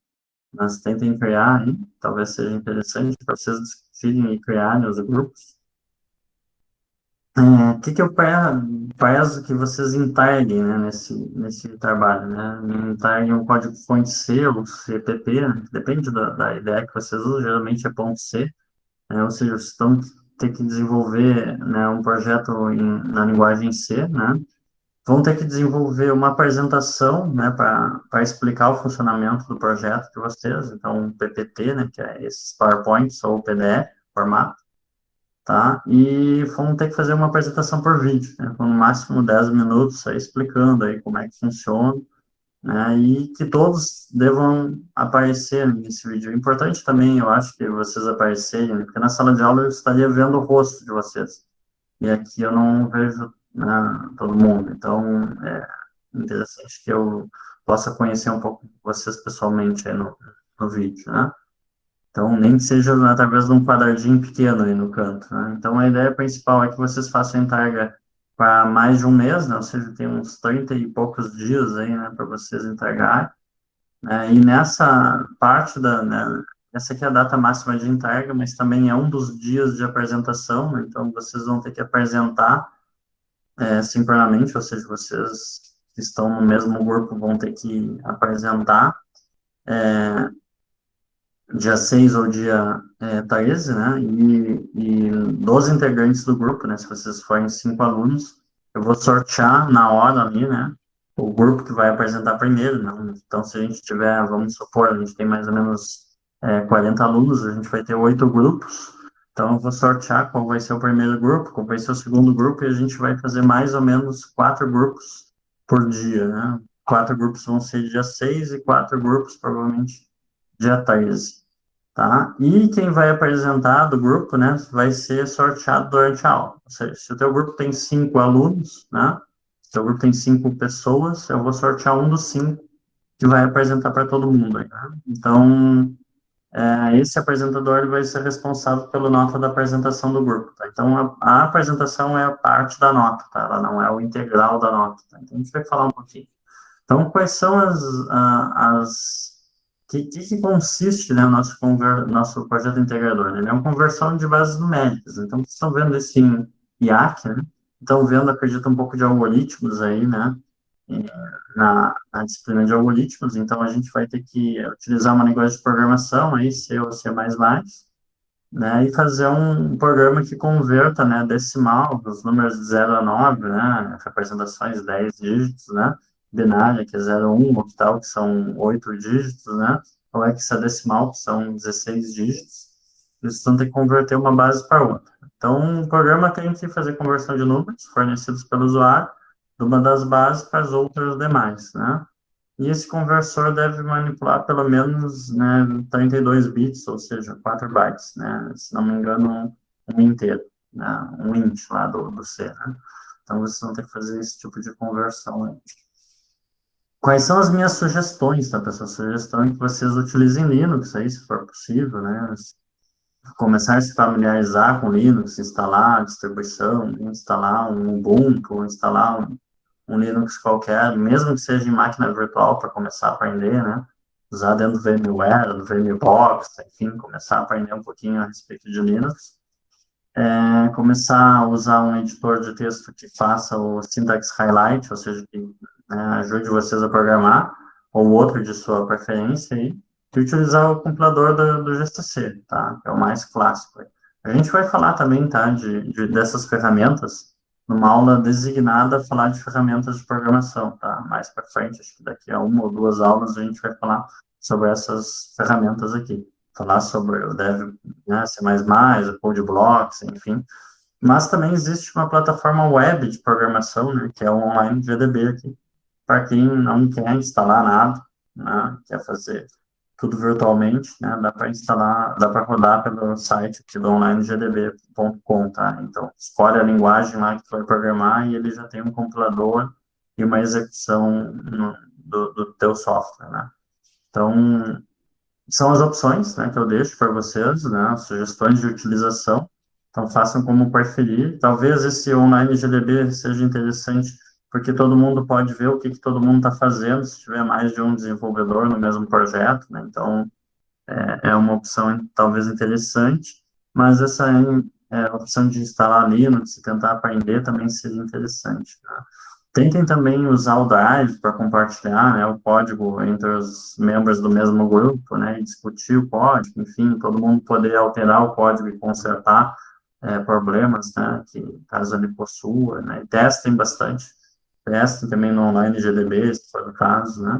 [SPEAKER 1] Mas tentem criar aí, talvez seja interessante para vocês discutirem e criarem os grupos. O que eu peço que vocês entreguem, né, nesse trabalho, né? Entreguem um código-fonte C ou CPP, né? Depende da ideia que vocês usam, geralmente é ponto .c, né? Ou seja, vocês estão ter que desenvolver, né, um projeto na linguagem C, né? vão ter que desenvolver uma apresentação, né, para explicar o funcionamento do projeto de vocês, então um PPT, né, que é esses PowerPoints ou PDF, formato, tá? E vão ter que fazer uma apresentação por vídeo, né, com no máximo 10 minutos aí explicando aí como é que funciona, né, e que todos devam aparecer nesse vídeo. É importante também, eu acho, que vocês aparecerem, porque na sala de aula eu estaria vendo o rosto de vocês, e aqui eu não vejo, né, todo mundo, então é interessante que eu possa conhecer um pouco vocês pessoalmente aí no vídeo, né? Então, nem que seja através de um quadradinho pequeno aí no canto, né? Então, a ideia principal é que vocês façam a entrega para mais de um mês, né? Ou seja, tem uns 30 e poucos dias aí, né, para vocês entregarem, né? E nessa parte né, essa aqui é a data máxima de entrega, mas também é um dos dias de apresentação, né? Então, vocês vão ter que apresentar sincronamente, ou seja, vocês que estão no mesmo grupo vão ter que apresentar dia 6 ou dia 13, né? E dos integrantes do grupo, né? Se vocês forem 5 alunos, eu vou sortear na hora ali, né? O grupo que vai apresentar primeiro, né? Então, se a gente tiver, vamos supor, a gente tem mais ou menos 40 alunos, a gente vai ter 8 grupos. Então, eu vou sortear qual vai ser o primeiro grupo, qual vai ser o segundo grupo, e a gente vai fazer mais ou menos 4 grupos por dia, né? 4 grupos vão ser dia 6 e 4 grupos, provavelmente, dia 13, tá? E quem vai apresentar do grupo, né, vai ser sorteado durante a aula. Ou seja, se o teu grupo tem 5 alunos, né, se o teu grupo tem 5 pessoas, eu vou sortear um dos 5 que vai apresentar para todo mundo, né? Então, esse apresentador ele vai ser responsável pela nota da apresentação do grupo, tá? Então, a apresentação é a parte da nota, tá? Ela não é o integral da nota, tá? Então, a gente vai falar um pouquinho. Então, quais são que consiste, né, o nosso projeto integrador, né? Ele é uma conversão de bases numéricas. Então, vocês estão vendo esse IAC, né? Estão vendo, acredito, um pouco de algoritmos aí, né? Na disciplina de algoritmos. Então, a gente vai ter que utilizar uma linguagem de programação, aí, C ou C++, né? E fazer um programa que converta, né, decimal, os números de 0 a 9, né? Representações 10 dígitos, né? Binária, que é 0, 1, octal, que são 8 dígitos, né? Ou hexadecimal, que são 16 dígitos. Eles vão ter que converter uma base para outra. Então, o programa tem que fazer conversão de números fornecidos pelo usuário de uma das bases para as outras demais, né? E esse conversor deve manipular pelo menos, né, 32 bits, ou seja, 4 bytes, né? Se não me engano, um inteiro, né? Um int lá do C, né? Então, vocês vão ter que fazer esse tipo de conversão aí. Quais são as minhas sugestões, tá, pessoal? Sugestão é que vocês utilizem Linux aí, se for possível, né? Começar a se familiarizar com Linux, instalar a distribuição, instalar um Ubuntu, instalar um Linux qualquer, mesmo que seja em máquina virtual, para começar a aprender, né? Usar dentro do VMware, do VMbox, enfim, começar a aprender um pouquinho a respeito de Linux. Começar a usar um editor de texto que faça o syntax highlight, ou seja, que ajude vocês a programar, ou outro de sua preferência aí, e utilizar o compilador do GCC, tá? Que é o mais clássico. A gente vai falar também, tá, dessas ferramentas, numa aula designada a falar de ferramentas de programação, tá? Mais para frente, acho que daqui a 1 ou 2 aulas a gente vai falar sobre essas ferramentas aqui. Falar sobre o Dev, né, C++, o CodeBlocks, enfim. Mas também existe uma plataforma web de programação, né, que é o Online GDB aqui, para quem não quer instalar nada, né, quer fazer tudo virtualmente, né, dá para instalar, dá para rodar pelo site aqui do onlinegdb.com, tá? Então, escolhe a linguagem lá que tu vai programar e ele já tem um compilador e uma execução do teu software, né? Então, são as opções, né, que eu deixo para vocês, né, sugestões de utilização. Então, façam como preferir. Talvez esse online GDB seja interessante, porque todo mundo pode ver o que todo mundo está fazendo, se tiver mais de um desenvolvedor no mesmo projeto, né? Então, é uma opção talvez interessante, mas essa opção de instalar Linux e tentar aprender também seria interessante, né? Tentem também usar o Drive para compartilhar, né, o código entre os membros do mesmo grupo, né, e discutir o código, enfim, todo mundo poder alterar o código e consertar problemas, né, que caso ele possua, né, e testem bastante, testem também no Online GDB, se for o caso, né?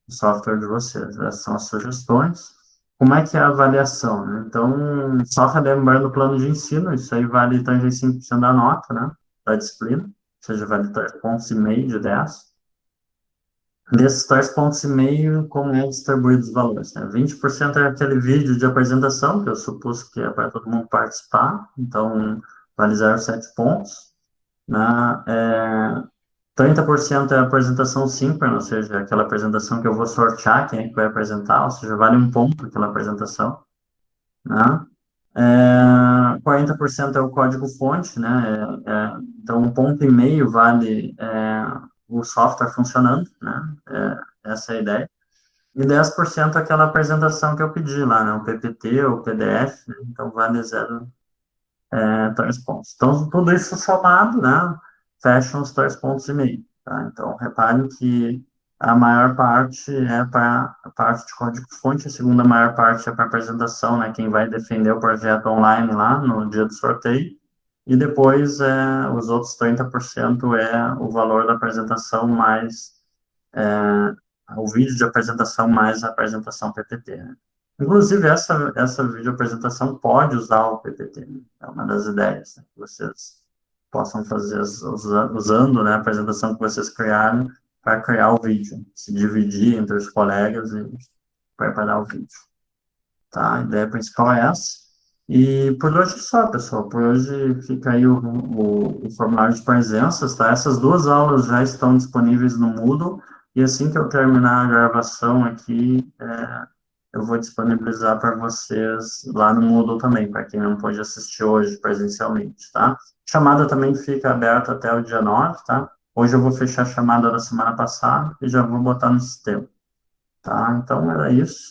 [SPEAKER 1] O software de vocês. Essas são as sugestões. Como é que é a avaliação, né? Então, só relembrando o plano de ensino, isso aí vale 35% da nota, né? Da disciplina, ou seja, vale 3,5 pontos de 10. Desses 3,5 pontos, como é distribuído os valores, né? 20% é aquele vídeo de apresentação, que eu supus que é para todo mundo participar, então vale 0,7 pontos, né? 30% é a apresentação síncrona, ou seja, aquela apresentação que eu vou sortear quem é que vai apresentar, ou seja, vale 1 ponto aquela apresentação, né? 40% é o código-fonte, né? Então, 1,5 ponto vale o software funcionando, né? Essa é a ideia. E 10% é aquela apresentação que eu pedi lá, né? O PPT ou o PDF, né? Então vale 3 pontos. Então, tudo isso somado, né? Fecha uns 3,5 pontos, tá? Então, reparem que a maior parte é para a parte de código-fonte, a segunda maior parte é para apresentação, né? Quem vai defender o projeto online lá no dia do sorteio. E depois, os outros 30% é o valor da apresentação mais o vídeo de apresentação mais a apresentação PPT, né? Inclusive, essa vídeo apresentação pode usar o PPT, né? É uma das ideias, né, que vocês possam fazer usando, né, a apresentação que vocês criaram para criar o vídeo, se dividir entre os colegas e preparar o vídeo. Tá? A ideia principal é essa. E por hoje só, pessoal. Por hoje fica aí o formulário de presenças, tá? Essas duas aulas já estão disponíveis no Moodle, e assim que eu terminar a gravação aqui, eu vou disponibilizar para vocês lá no Moodle também, para quem não pôde assistir hoje presencialmente, tá? A chamada também fica aberta até o dia 9, tá? Hoje eu vou fechar a chamada da semana passada e já vou botar no sistema, tá? Então era isso.